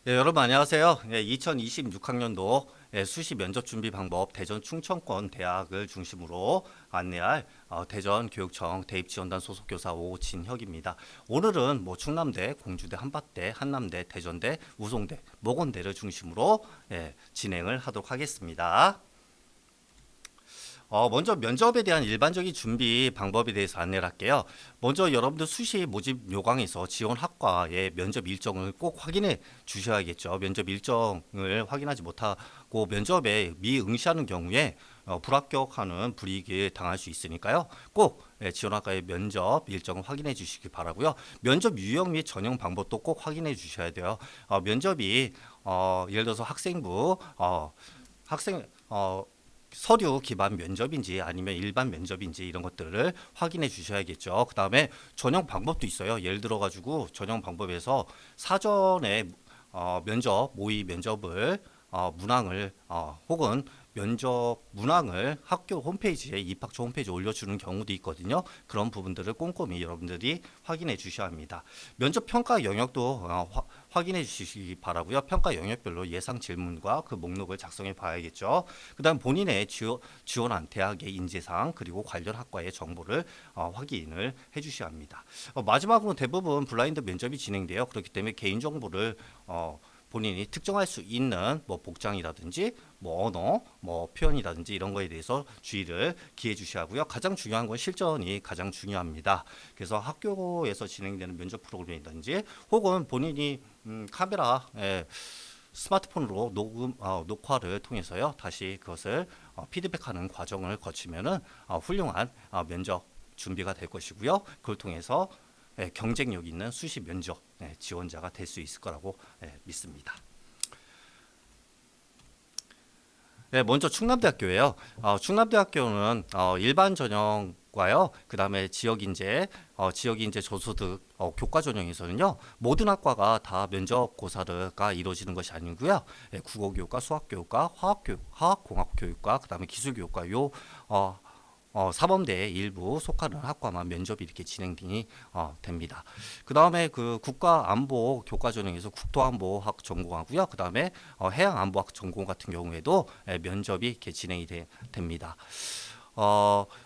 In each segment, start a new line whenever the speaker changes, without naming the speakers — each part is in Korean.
여러분 안녕하세요. 2026학년도 수시 면접 준비 방법 대전 충청권 대학을 중심으로 안내할 대전 교육청 대입지원단 소속 교사 오진혁입니다. 오늘은 충남대, 공주대, 한밭대, 한남대, 대전대, 우송대, 모건대를 중심으로 진행을 하도록 하겠습니다. 먼저 면접에 대한 일반적인 준비 방법에 대해서 안내를 할게요. 먼저 여러분들 수시 모집 요강에서 지원 학과의 면접 일정을 꼭 확인해 주셔야겠죠. 면접 일정을 확인하지 못하고 면접에 미응시하는 경우에 불합격하는 불이익을 당할 수 있으니까요. 꼭 지원 학과의 면접 일정을 확인해 주시기 바라고요. 면접 유형 및 전형 방법도 꼭 확인해 주셔야 돼요. 면접이 예를 들어서 학생부 학생 서류 기반 면접인지 아니면 일반 면접인지 이런 것들을 확인해 주셔야겠죠. 그 다음에 전형 방법도 있어요. 예를 들어 가지고 전형 방법에서 사전에 면접 모의 면접을 문항을 혹은 면접 문항을 학교 홈페이지에 입학처 홈페이지에 올려주는 경우도 있거든요. 그런 부분들을 꼼꼼히 여러분들이 확인해 주셔야 합니다. 면접 평가 영역도 확인해 주시기 바라고요. 평가 영역별로 예상 질문과 그 목록을 작성해 봐야겠죠. 그다음 본인의 지원한 대학의 인재사항 그리고 관련 학과의 정보를 확인을 해 주셔야 합니다. 마지막으로 대부분 블라인드 면접이 진행돼요. 그렇기 때문에 개인 정보를 본인이 특정할 수 있는 복장이라든지 언어, 표현이라든지 이런 거에 대해서 주의를 기해 주셔야 하고요. 가장 중요한 건 실전이 가장 중요합니다. 그래서 학교에서 진행되는 면접 프로그램이라든지 혹은 본인이 카메라 스마트폰으로 녹화를 통해서요. 다시 그것을 피드백하는 과정을 거치면은 훌륭한 면접 준비가 될 것이고요. 그걸 통해서 경쟁력 있는 수시 면접 지원자가 될 수 있을 거라고 믿습니다. 먼저 충남대학교예요. 충남대학교는 일반 전형과요. 그다음에 지역인재 저소득 교과 전형에서는요. 모든 학과가 다 면접 고사가 이루어지는 것이 아니고요. 국어교육과 수학교육과 화학공학교육과 그다음에 기술교육과 사범대의 일부 속하는 학과만 면접이 이렇게 진행이 됩니다. 그 다음에 그 국가안보 교과 전형에서 국토안보학 전공하고요. 그 다음에 해양안보학 전공 같은 경우에도 면접이 이렇게 진행이 됩니다.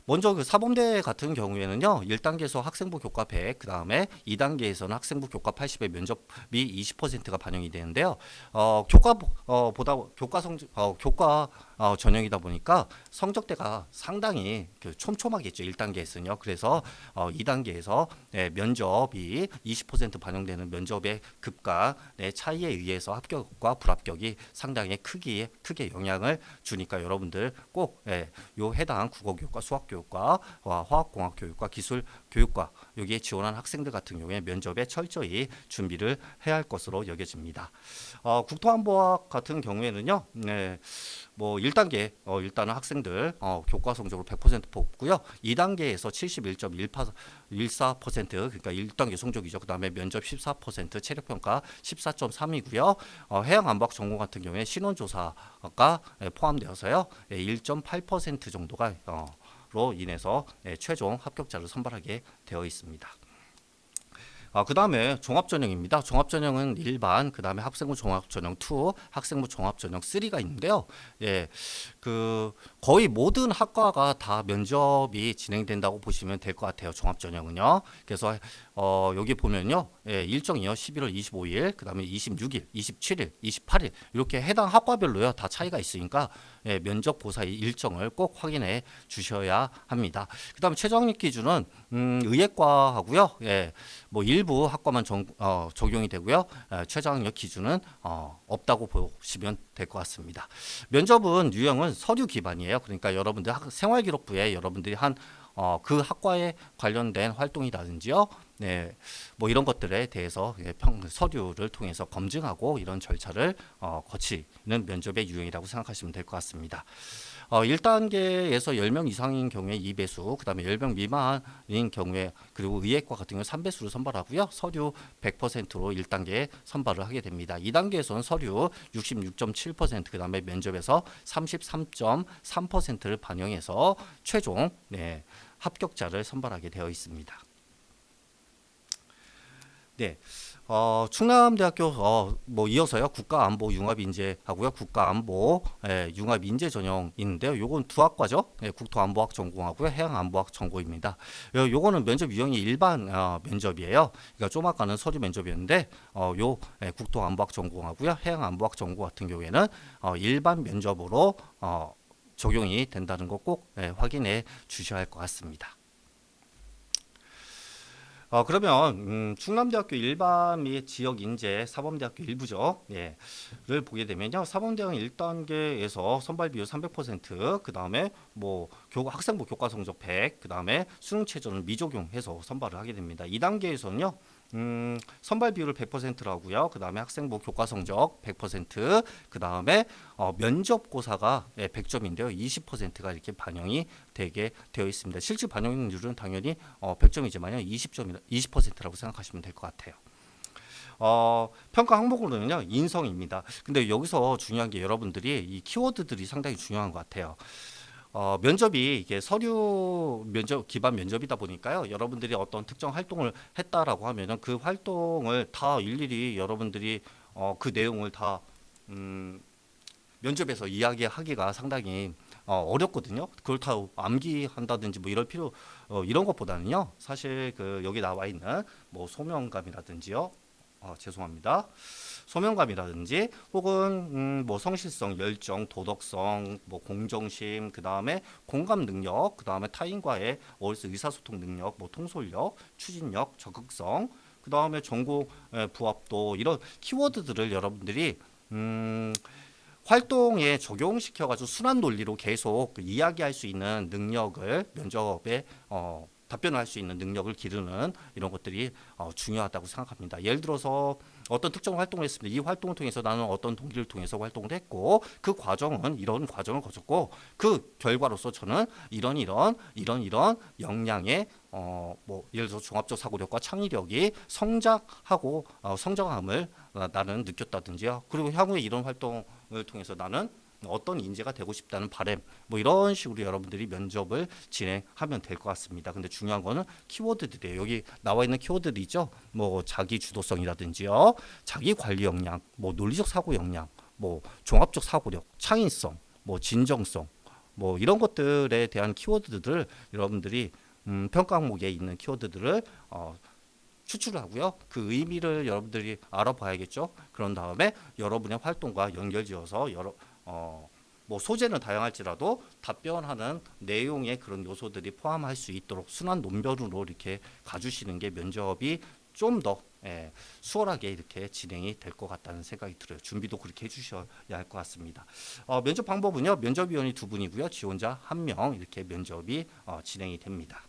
먼저 그 사범대 같은 경우에는요, 1단계에서 학생부 교과 100, 그 다음에 2단계에서는 학생부 교과 80의 면접이 20%가 반영이 되는데요. 교과 전형이다 보니까 성적대가 상당히 촘촘하겠죠. 1단계에서는요. 그래서 2단계에서 면접이 20% 반영되는 면접의 급간의 차이에 의해서 합격과 불합격이 상당히 크게 영향을 주니까 여러분들 꼭 요 해당 국어교육과 수학교육과 화학공학교육과 기술교육과 여기에 지원한 학생들 같은 경우에 면접에 철저히 준비를 해야 할 것으로 여겨집니다. 국토안보학 같은 경우에는요. 1단계 일단은 학생들 교과 성적으로 100% 뽑고요. 2단계에서 71.14% 그러니까 1단계 성적이죠. 그다음에 면접 14%, 체력평가 14.3이고요. 해양안보학 전공 같은 경우에 신원조사가 포함되어서요. 1.8% 정도가 로 인해서 최종 합격자를 선발하게 되어 있습니다. 그 다음에 종합전형입니다. 종합전형은 일반, 그 다음에 학생부 종합전형 2, 학생부 종합전형 3가 있는데요. 거의 모든 학과가 다 면접이 진행된다고 보시면 될 것 같아요. 종합전형은요. 그래서 여기 보면요. 일정이요. 11월 25일, 그 다음에 26일, 27일, 28일 이렇게 해당 학과별로요. 다 차이가 있으니까 면접 고사의 일정을 꼭 확인해 주셔야 합니다. 그 다음에 최저 학력 기준은 의예과하고요. 일부 학과만 적용이 되고요. 최저 학력 기준은 없다고 보시면 될 것 같습니다. 면접은 유형은 서류 기반이에요. 그러니까 여러분들 생활기록부에 여러분들이 한 그 학과에 관련된 활동이라든지요. 이런 것들에 대해서 서류를 통해서 검증하고 이런 절차를 거치는 면접의 유형이라고 생각하시면 될 것 같습니다. 1단계에서 10명 이상인 경우에 2배수, 그 다음에 10명 미만인 경우에 그리고 의예과 같은 경우는 3배수를 선발하고요. 서류 100%로 1단계에 선발을 하게 됩니다. 2단계에서는 서류 66.7%, 그 다음에 면접에서 33.3%를 반영해서 최종 합격자를 선발하게 되어 있습니다. 네. 충남대학교 뭐 이어서요 국가안보융합인재하고요 국가안보 융합인재 전형 있는데요. 요건 두 학과죠. 국토안보학 전공하고요 해양안보학 전공입니다. 요거는 면접 유형이 일반 면접이에요. 그러니까 좀 아까는 서류 면접이었는데 요 국토안보학 전공하고요 해양안보학 전공 같은 경우에는 일반 면접으로 적용이 된다는 거 꼭 확인해 주셔야 할 것 같습니다. 그러면 충남대학교 일반 및 지역 인재 사범대학교 일부죠. 예. 를 보게 되면요. 사범대학은 1단계에서 선발 비율 300%, 그다음에 뭐 학생부 교과 성적 100, 그다음에 수능 최저는 미적용해서 선발을 하게 됩니다. 2단계에서는요. 선발 비율을 100%라고요. 그다음에 학생부 교과 성적 100%, 그다음에 면접고사가 100점인데요. 20%가 이렇게 반영이 되게 되어 있습니다. 실질 반영률은 당연히 100점이지만요. 20%라고 생각하시면 될 것 같아요. 평가 항목으로는요 인성입니다. 근데 여기서 중요한 게 여러분들이 이 키워드들이 상당히 중요한 것 같아요. 면접이 이게 서류 면접 기반 면접이다 보니까요. 여러분들이 어떤 특정 활동을 했다라고 하면은 그 활동을 다 일일이 여러분들이 그 내용을 다 면접에서 이야기하기가 상당히 어렵거든요. 그걸 다 암기한다든지 뭐 이럴 필요 이런 것보다는요. 사실 그 여기 나와 있는 뭐 소명감이라든지요. 죄송합니다. 소명감이라든지 혹은 뭐 성실성, 열정, 도덕성, 뭐 공정심, 그 다음에 공감 능력, 그 다음에 타인과의 의사소통 능력, 뭐 통솔력, 추진력, 적극성, 그 다음에 전공 부합도 이런 키워드들을 여러분들이 활동에 적용시켜가지고 순환 논리로 계속 이야기할 수 있는 능력을 면접에 답변을 할 수 있는 능력을 기르는 이런 것들이 중요하다고 생각합니다. 예를 들어서 어떤 특정 활동을 했습니다. 이 활동을 통해서 나는 어떤 동기를 통해서 활동을 했고 그 과정은 이런 과정을 거쳤고 그 결과로서 저는 이런 역량의 뭐 예를 들어서 종합적 사고력과 창의력이 성장하고 성장함을 나는 느꼈다든지요. 그리고 향후에 이런 활동을 통해서 나는 어떤 인재가 되고 싶다는 바람 뭐 이런 식으로 여러분들이 면접을 진행하면 될 것 같습니다. 근데 중요한 거는 키워드들이에요. 여기 나와 있는 키워드들이죠. 뭐 자기 주도성이라든지요, 자기 관리 역량, 뭐 논리적 사고 역량, 뭐 종합적 사고력, 창의성, 뭐 진정성, 뭐 이런 것들에 대한 키워드들을 여러분들이 평가 항목에 있는 키워드들을 추출을 하고요. 그 의미를 여러분들이 알아봐야겠죠. 그런 다음에 여러분의 활동과 연결지어서 뭐 소재는 다양할지라도 답변하는 내용의 그런 요소들이 포함할 수 있도록 순환 논변으로 이렇게 가주시는 게 면접이 좀 더 수월하게 이렇게 진행이 될 것 같다는 생각이 들어요. 준비도 그렇게 해주셔야 할 것 같습니다. 면접 방법은요. 면접위원이 두 분이고요. 지원자 한 명 이렇게 면접이 진행이 됩니다.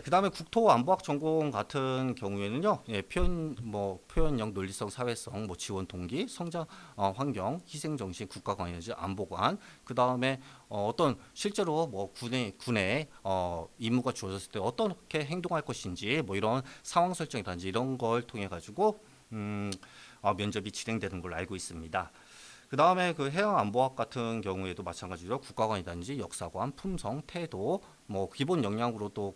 그다음에 국토안보학 전공 같은 경우에는요, 표현력, 논리성, 사회성, 뭐 지원 동기, 성장 환경, 희생 정신, 국가 관여지, 안보관, 그다음에 어떤 실제로 뭐 군에 임무가 주어졌을 때 어떻게 행동할 것인지 뭐 이런 상황 설정이라든지 이런 걸 통해 가지고 면접이 진행되는 걸로 알고 있습니다. 그 다음에 그 해양안보학 같은 경우에도 마찬가지로 국가관이라든지 역사관, 품성, 태도, 뭐 기본 역량으로 또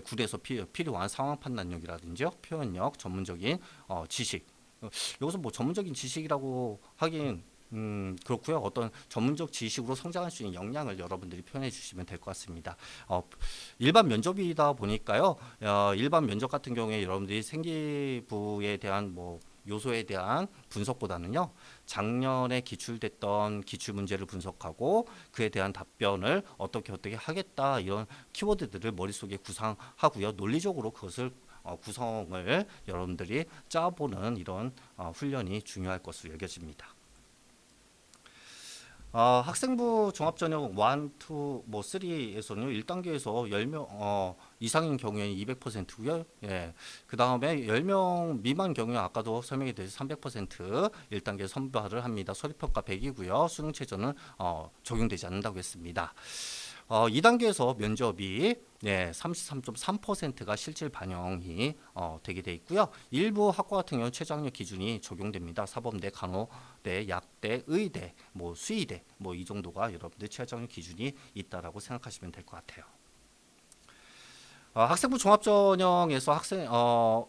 군에서 필요한 상황 판단력이라든지요, 표현력, 전문적인 지식. 여기서 뭐 전문적인 지식이라고 하긴 그렇고요. 어떤 전문적 지식으로 성장할 수 있는 역량을 여러분들이 표현해 주시면 될 것 같습니다. 일반 면접이다 보니까요. 일반 면접 같은 경우에 여러분들이 생기부에 대한 뭐 요소에 대한 분석보다는요. 작년에 기출됐던 기출 문제를 분석하고 그에 대한 답변을 어떻게 하겠다 이런 키워드들을 머릿속에 구상하고요. 논리적으로 그것을 구성을 여러분들이 짜보는 이런 훈련이 중요할 것으로 여겨집니다. 학생부 종합전형 1, 2, 뭐 3에서는요. 1단계에서 10명 이상인 경우에는 200%고요. 예. 그다음에 10명 미만 경우에 아까도 설명이 드린 300% 1단계 선발을 합니다. 서류평가 100이고요. 수능 최저는 적용되지 않는다고 했습니다. 2단계에서 면접이 33.3%가 실질 반영이 되게 돼 있고요. 일부 학과 같은 경우는 최저학력 기준이 적용됩니다. 사범대, 간호대, 약대, 의대, 뭐 수의대 뭐 이 정도가 여러분들 최저학력 기준이 있다라고 생각하시면 될 것 같아요. 학생부 종합전형에서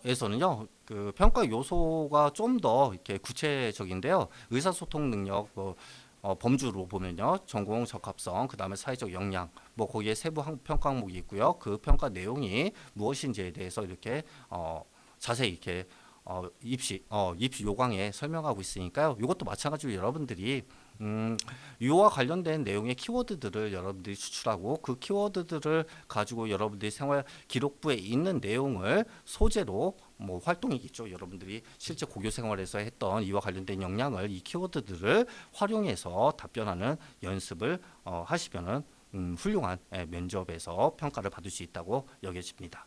에서는요, 그 평가 요소가 좀 더 이렇게 구체적인데요. 의사소통 능력, 범주로 보면요, 전공 적합성, 그 다음에 사회적 역량, 뭐 거기에 세부 평가 항목이 있고요. 그 평가 내용이 무엇인지에 대해서 이렇게 자세히 이렇게 입시 요강에 설명하고 있으니까요. 이것도 마찬가지로 여러분들이 이와 관련된 내용의 키워드들을 여러분들이 추출하고 그 키워드들을 가지고 여러분들이 생활 기록부에 있는 내용을 소재로 뭐 활동이겠죠. 여러분들이 실제 고교 생활에서 했던 이와 관련된 역량을 이 키워드들을 활용해서 답변하는 연습을 하시면은 훌륭한 면접에서 평가를 받을 수 있다고 여겨집니다.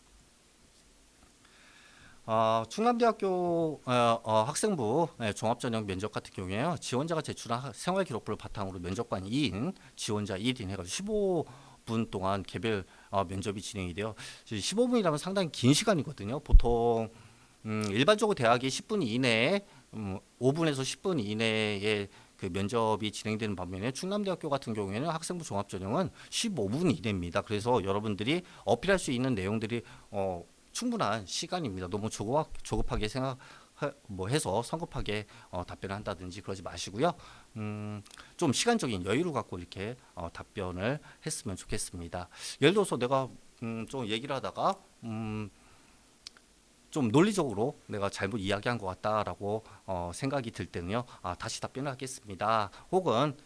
충남대학교 학생부 종합전형 면접 같은 경우에요. 지원자가 제출한 생활기록부를 바탕으로 면접관 2인, 지원자 1인 해가지고 15분 동안 개별 면접이 진행이 돼요. 15분이라면 상당히 긴 시간이거든요. 보통 일반적으로 대학이 10분 이내에 5분에서 10분 이내에 그 면접이 진행되는 반면에 충남대학교 같은 경우에는 학생부 종합전형은 15분 이내입니다. 그래서 여러분들이 어필할 수 있는 내용들이 충분한 시간입니다. 너무 조급하게 해서 성급하게 답변을 한다든지 그러지 마시고요. 좀 시간적인 여유를 갖고 이렇게 답변을 했으면 좋겠습니다. 예를 들어서 내가 좀 얘기를 하다가 좀 논리적으로 내가 잘못 이야기한 것 같다라고 생각이 들 때는요. 다시 답변을 하겠습니다. 혹은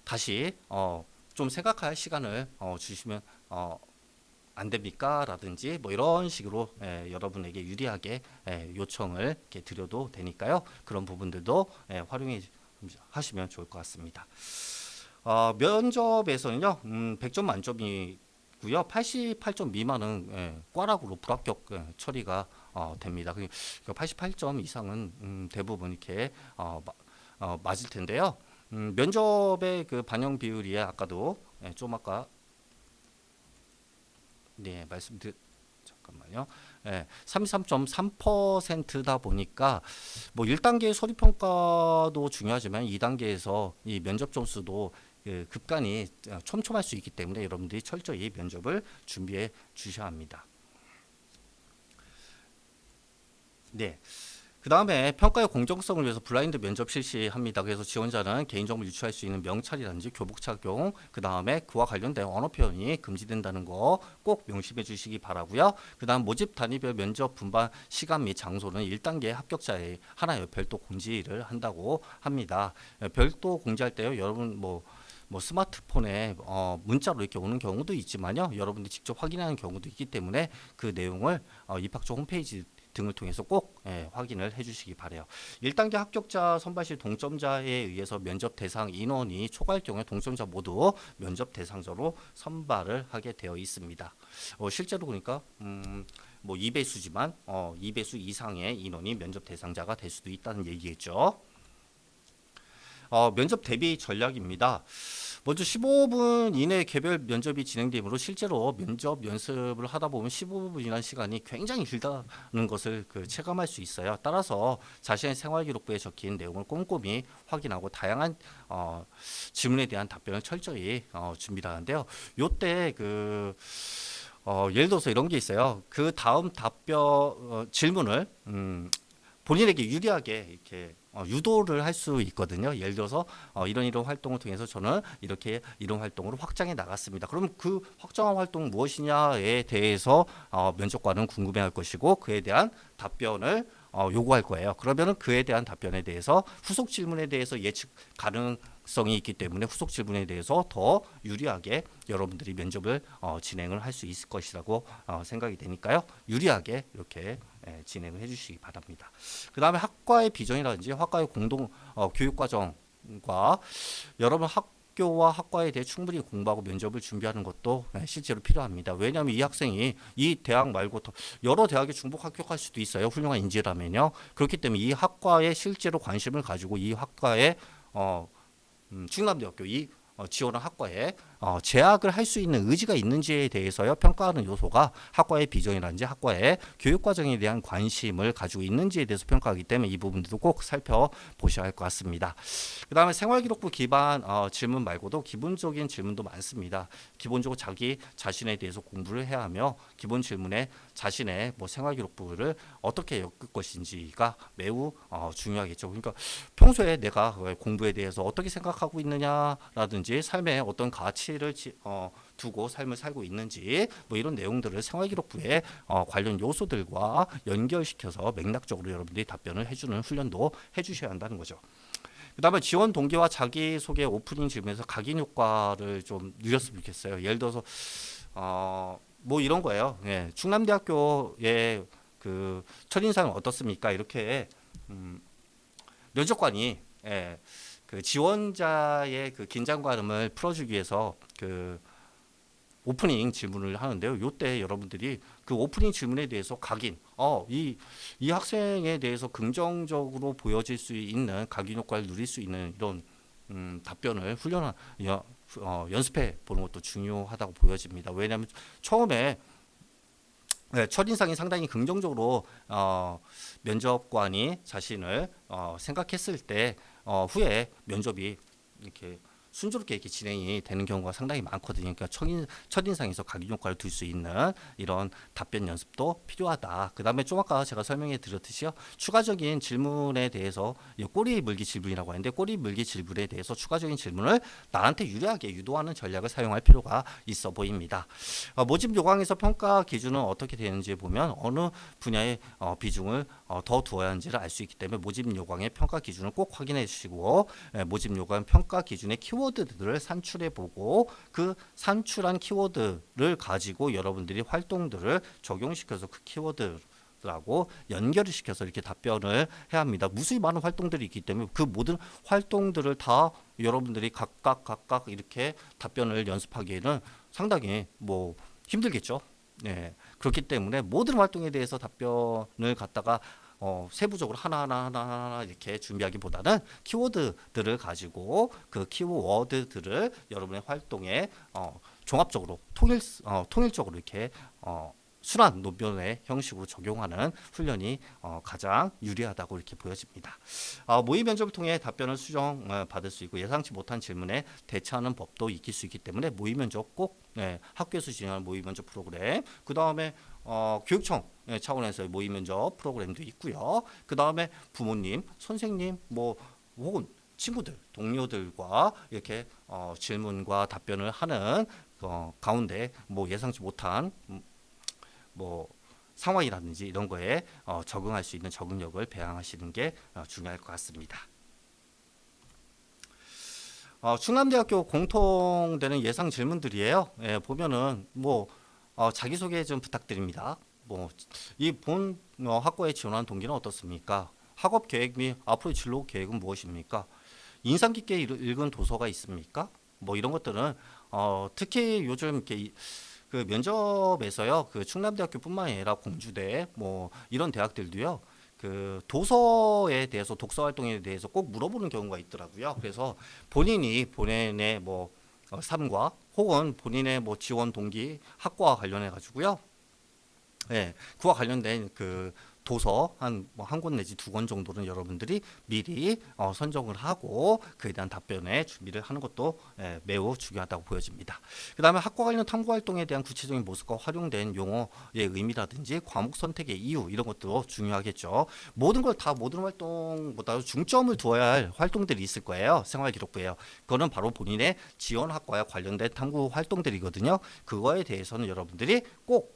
다시 좀 생각할 시간을 주시면 안 됩니까? 라든지 뭐 이런 식으로 여러분에게 유리하게 요청을 이렇게 드려도 되니까요. 그런 부분들도 활용해 하시면 좋을 것 같습니다. 면접에서는요, 100점 만점이고요. 88점 미만은 꽈락으로 불합격 처리가 됩니다. 88점 이상은 대부분 이렇게 맞을 텐데요. 면접의 그 반영 비율이 아까도 좀 아까 잠깐만요. 33.3%다 보니까 뭐 1단계 서류 평가도 중요하지만 2단계에서 이 면접 점수도 급간이 촘촘할 수 있기 때문에 여러분들이 철저히 면접을 준비해 주셔야 합니다. 네. 그 다음에 평가의 공정성을 위해서 블라인드 면접 실시합니다. 그래서 지원자는 개인정보를 유출할 수 있는 명찰이라든지 교복 착용, 그 다음에 그와 관련된 언어 표현이 금지된다는 거 꼭 명심해 주시기 바라고요. 그 다음 모집 단위별 면접 분반 시간 및 장소는 1단계 합격자의 하나의 별도 공지를 한다고 합니다. 별도 공지할 때요, 여러분 뭐 스마트폰에 문자로 이렇게 오는 경우도 있지만요, 여러분들이 직접 확인하는 경우도 있기 때문에 그 내용을 입학처 홈페이지 등을 통해서 꼭 확인을 해주시기 바래요. 1단계 합격자 선발 시 동점자에 의해서 면접 대상 인원이 초과할 경우에 동점자 모두 면접 대상자로 선발을 하게 되어 있습니다. 실제로 그러니까 뭐 2배수지만 2배수 이상의 인원이 면접 대상자가 될 수도 있다는 얘기겠죠. 면접 대비 전략입니다. 먼저 15분 이내 개별 면접이 진행되므로 실제로 면접 연습을 하다 보면 15분이라는 시간이 굉장히 길다는 것을 체감할 수 있어요. 따라서 자신의 생활기록부에 적힌 내용을 꼼꼼히 확인하고 다양한 질문에 대한 답변을 철저히 준비를 하는데요. 요때 예를 들어서 이런 게 있어요. 그 다음 답변 질문을 본인에게 유리하게 이렇게 유도를 할 수 있거든요. 예를 들어서 이런 활동을 통해서 저는 이렇게 이런 활동으로 확장해 나갔습니다. 그럼 그 확장한 활동은 무엇이냐에 대해서 면접관은 궁금해할 것이고 그에 대한 답변을 요구할 거예요. 그러면은 그에 대한 답변에 대해서 후속 질문에 대해서 예측 가능성이 있기 때문에 후속 질문에 대해서 더 유리하게 여러분들이 면접을 진행을 할 수 있을 것이라고 생각이 되니까요. 유리하게 이렇게 진행을 해주시기 바랍니다. 그 다음에 학과의 비전이라든지 학과의 공동 교육과정과 여러분 학교와 학과에 대해 충분히 공부하고 면접을 준비하는 것도 실제로 필요합니다. 왜냐하면 이 학생이 이 대학 말고 더 여러 대학에 중복 합격할 수도 있어요. 훌륭한 인재라면요. 그렇기 때문에 이 학과에 실제로 관심을 가지고 이 학과에 충남대학교 이 지원한 학과에 제약을 할 수 있는 의지가 있는지에 대해서요 평가하는 요소가 학과의 비전이라든지 학과의 교육 과정에 대한 관심을 가지고 있는지에 대해서 평가하기 때문에 이 부분들도 꼭 살펴보셔야 할 것 같습니다. 그다음에 생활기록부 기반 질문 말고도 기본적인 질문도 많습니다. 기본적으로 자기 자신에 대해서 공부를 해야 하며 기본 질문에 자신의 뭐 생활기록부를 어떻게 엮을 것인지가 매우 중요하겠죠. 그러니까 평소에 내가 공부에 대해서 어떻게 생각하고 있느냐라든지 삶에 어떤 가치를 두고 삶을 살고 있는지 뭐 이런 내용들을 생활기록부에 관련 요소들과 연결시켜서 맥락적으로 여러분들이 답변을 해주는 훈련도 해주셔야 한다는 거죠. 그다음에 지원 동기와 자기소개 오프닝 질문에서 각인 효과를 좀 누렸으면 좋겠어요. 예를 들어서 뭐 이런 거예요. 예, 충남대학교의 그 첫인상은 어떻습니까? 이렇게 면접관이 그 지원자의 그 긴장감을 풀어주기 위해서 그 오프닝 질문을 하는데요. 요때 여러분들이 그 오프닝 질문에 대해서 각인, 이 학생에 대해서 긍정적으로 보여질 수 있는 각인 효과를 누릴 수 있는 이런 답변을 연습해 보는 것도 중요하다고 보여집니다. 왜냐하면 처음에 첫인상이 상당히 긍정적으로 면접관이 자신을 생각했을 때 후에 면접이 이렇게 순조롭게 이렇게 진행이 되는 경우가 상당히 많거든요. 그러니까 첫인상에서 각인 효과를 둘 수 있는 이런 답변 연습도 필요하다. 그 다음에 좀 아까 제가 설명해 드렸듯이요. 추가적인 질문에 대해서 꼬리 물기 질문이라고 하는데 꼬리 물기 질문에 대해서 추가적인 질문을 나한테 유리하게 유도하는 전략을 사용할 필요가 있어 보입니다. 모집 요강에서 평가 기준은 어떻게 되는지 보면 어느 분야의 비중을 더 두어야 하는지를 알 수 있기 때문에 모집 요강의 평가 기준을 꼭 확인해 주시고 모집 요강 평가 기준의 키워드들을 산출해 보고 그 산출한 키워드를 가지고 여러분들이 활동들을 적용시켜서 그 키워드라고 연결을 시켜서 이렇게 답변을 해야 합니다. 무수히 많은 활동들이 있기 때문에 그 모든 활동들을 다 여러분들이 각각 이렇게 답변을 연습하기에는 상당히 뭐 힘들겠죠. 네. 그렇기 때문에 모든 활동에 대해서 답변을 갖다가 세부적으로 하나하나 이렇게 준비하기보다는 키워드들을 가지고 그 키워드들을 여러분의 활동에 종합적으로 통일적으로 이렇게 순환 논변의 형식으로 적용하는 훈련이 가장 유리하다고 이렇게 보여집니다. 모의 면접을 통해 답변을 수정 받을 수 있고 예상치 못한 질문에 대처하는 법도 익힐 수 있기 때문에 모의 면접 꼭 학교에서 진행하는 모의 면접 프로그램 그 다음에 교육청 차원에서의 모의 면접 프로그램도 있고요. 그 다음에 부모님, 선생님 뭐 혹은 친구들, 동료들과 이렇게 질문과 답변을 하는 가운데 뭐 예상치 못한 뭐 상황이라든지 이런 거에 적응할 수 있는 적응력을 배양하시는 게 중요할 것 같습니다. 충남대학교 공통되는 예상 질문들이에요. 보면은 뭐 자기소개 좀 부탁드립니다. 뭐 이 본 학과에 지원한 동기는 어떻습니까? 학업 계획 및 앞으로의 진로 계획은 무엇입니까? 인상 깊게 읽은 도서가 있습니까? 뭐 이런 것들은 특히 요즘 이렇게 그 면접에서요, 그 충남대학교뿐만 아니라 공주대 뭐 이런 대학들도요, 그 도서에 대해서 독서 활동에 대해서 꼭 물어보는 경우가 있더라고요. 그래서 본인의 뭐 삶과 혹은 본인의 뭐 지원 동기 학과와 관련해 가지고요. 예, 그와 관련된 그 도서 한 권 내지 두 권 정도는 여러분들이 미리 선정을 하고 그에 대한 답변에 준비를 하는 것도 매우 중요하다고 보여집니다. 그 다음에 학과 관련 탐구 활동에 대한 구체적인 모습과 활용된 용어의 의미라든지 과목 선택의 이유 이런 것도 중요하겠죠. 모든 활동보다 중점을 두어야 할 활동들이 있을 거예요. 생활기록부에요. 그거는 바로 본인의 지원 학과와 관련된 탐구 활동들이거든요. 그거에 대해서는 여러분들이 꼭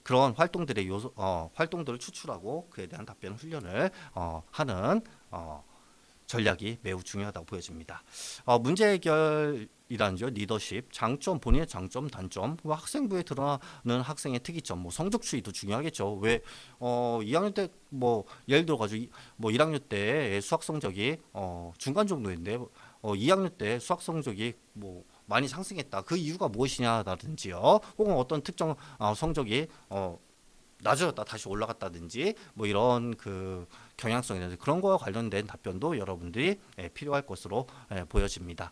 그런 활동들의 활동들을 추출하고 그에 대한 답변 훈련을 하는 전략이 매우 중요하다고 보여집니다. 문제 해결이라는 리더십, 장점, 본인의 장점, 단점, 학생부에 드러나는 학생의 특이점, 뭐 성적 추이도 중요하겠죠. 왜 2학년 때 뭐 예를 들어 가지고 뭐 1학년 때 수학 성적이 중간 정도인데 2학년 때 수학 성적이 뭐 많이 상승했다. 그 이유가 무엇이냐라든지요. 혹은 어떤 특정 성적이 낮아졌다 다시 올라갔다든지 뭐 이런 그 경향성이라든지 그런 거와 관련된 답변도 여러분들이 필요할 것으로 보여집니다.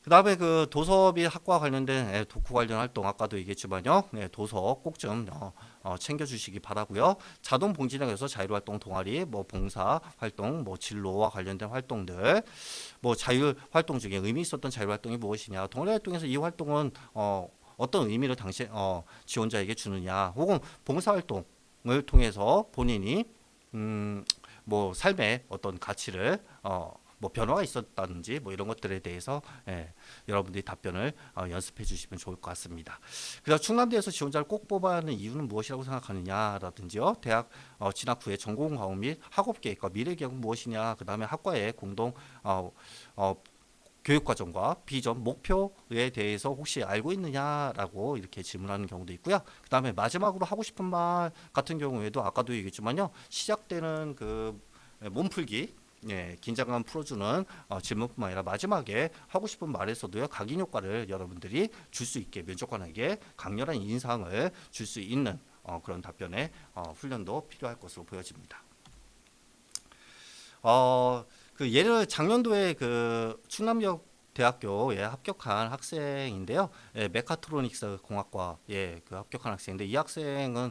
그다음에 그 도서 및 학과 관련된 독후 관련 활동 아까도 얘기했지만요. 도서 꼭 좀 챙겨주시기 바라고요. 자동 봉진학에서 자율활동 동아리, 뭐 봉사 활동, 뭐 진로와 관련된 활동들, 뭐 자율 활동 중에 의미 있었던 자율 활동이 무엇이냐, 동아리 활동에서 이 활동은 어떤 의미를 당시 지원자에게 주느냐, 혹은 봉사 활동을 통해서 본인이 뭐 삶의 어떤 가치를 뭐 변화가 있었다든지 뭐 이런 것들에 대해서 여러분들이 답변을 연습해 주시면 좋을 것 같습니다. 그래서 충남대에서 지원자를 꼭 뽑아야 하는 이유는 무엇이라고 생각하느냐라든지요. 대학 진학 후에 전공 과목 및 학업 계획과 미래 계획은 무엇이냐. 그 다음에 학과의 공동 어, 교육과정과 비전, 목표에 대해서 혹시 알고 있느냐라고 이렇게 질문하는 경우도 있고요. 그 다음에 마지막으로 하고 싶은 말 같은 경우에도 아까도 얘기했지만요. 시작되는 그 몸풀기, 긴장감 풀어주는 질문뿐만 아니라 마지막에 하고 싶은 말에서도요. 각인 효과를 여러분들이 줄 수 있게 면접관에게 강렬한 인상을 줄 수 있는 그런 답변의 훈련도 필요할 것으로 보여집니다. 그 예를 작년도에 그 충남역 대학교에 합격한 학생인데요. 메카트로닉스 공학과에 그 합격한 학생인데 이 학생은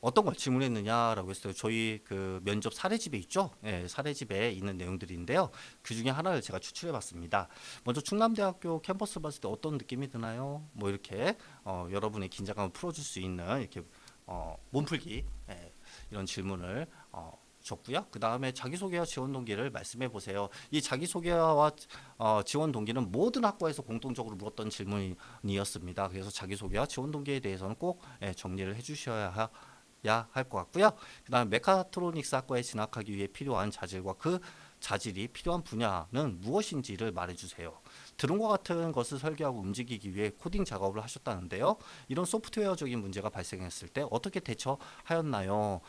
어떤 걸 질문했느냐라고 했어요. 저희 그 면접 사례집에 있죠. 사례집에 있는 내용들인데요. 그 중에 하나를 제가 추출해봤습니다. 먼저 충남대학교 캠퍼스 봤을 때 어떤 느낌이 드나요? 뭐 이렇게 여러분의 긴장감을 풀어줄 수 있는 이렇게 몸풀기 이런 질문을 줬고요. 그 다음에 자기소개와 지원 동기를 말씀해 보세요. 이 자기소개와 지원 동기는 모든 학과에서 공통적으로 물었던 질문이었습니다. 그래서 자기소개와 지원 동기에 대해서는 꼭 정리를 해주셔야 할 것 같고요. 그 다음에 메카트로닉스 학과에 진학하기 위해 필요한 자질과 그 자질이 필요한 분야는 무엇인지를 말해주세요. 들은 것 같은 것을 설계하고 움직이기 위해 코딩 작업을 하셨다는데요. 이런 소프트웨어적인 문제가 발생했을 때 어떻게 대처하였나요?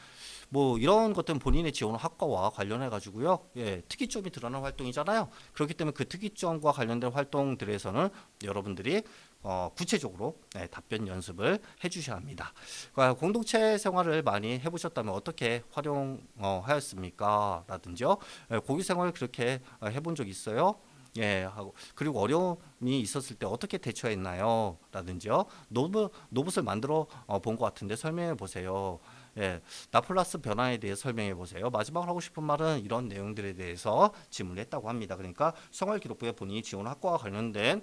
뭐 이런 것들은 본인의 지원 학과와 관련해 가지고요. 특이점이 드러난 활동이잖아요. 그렇기 때문에 그 특이점과 관련된 활동들에서는 여러분들이 구체적으로 답변 연습을 해주셔야 합니다. 그러니까 공동체 생활을 많이 해보셨다면 어떻게 활용하였습니까? 라든지요. 고교 생활을 그렇게 해본 적 있어요? 하고 그리고 어려움이 있었을 때 어떻게 대처했나요? 라든지요. 노봇을 만들어 본 것 같은데 설명해 보세요. 나플라스 변화에 대해 설명해 보세요. 마지막으로 하고 싶은 말은 이런 내용들에 대해서 질문을 했다고 합니다. 그러니까 생활기록부에 본인이 지원 학과와 관련된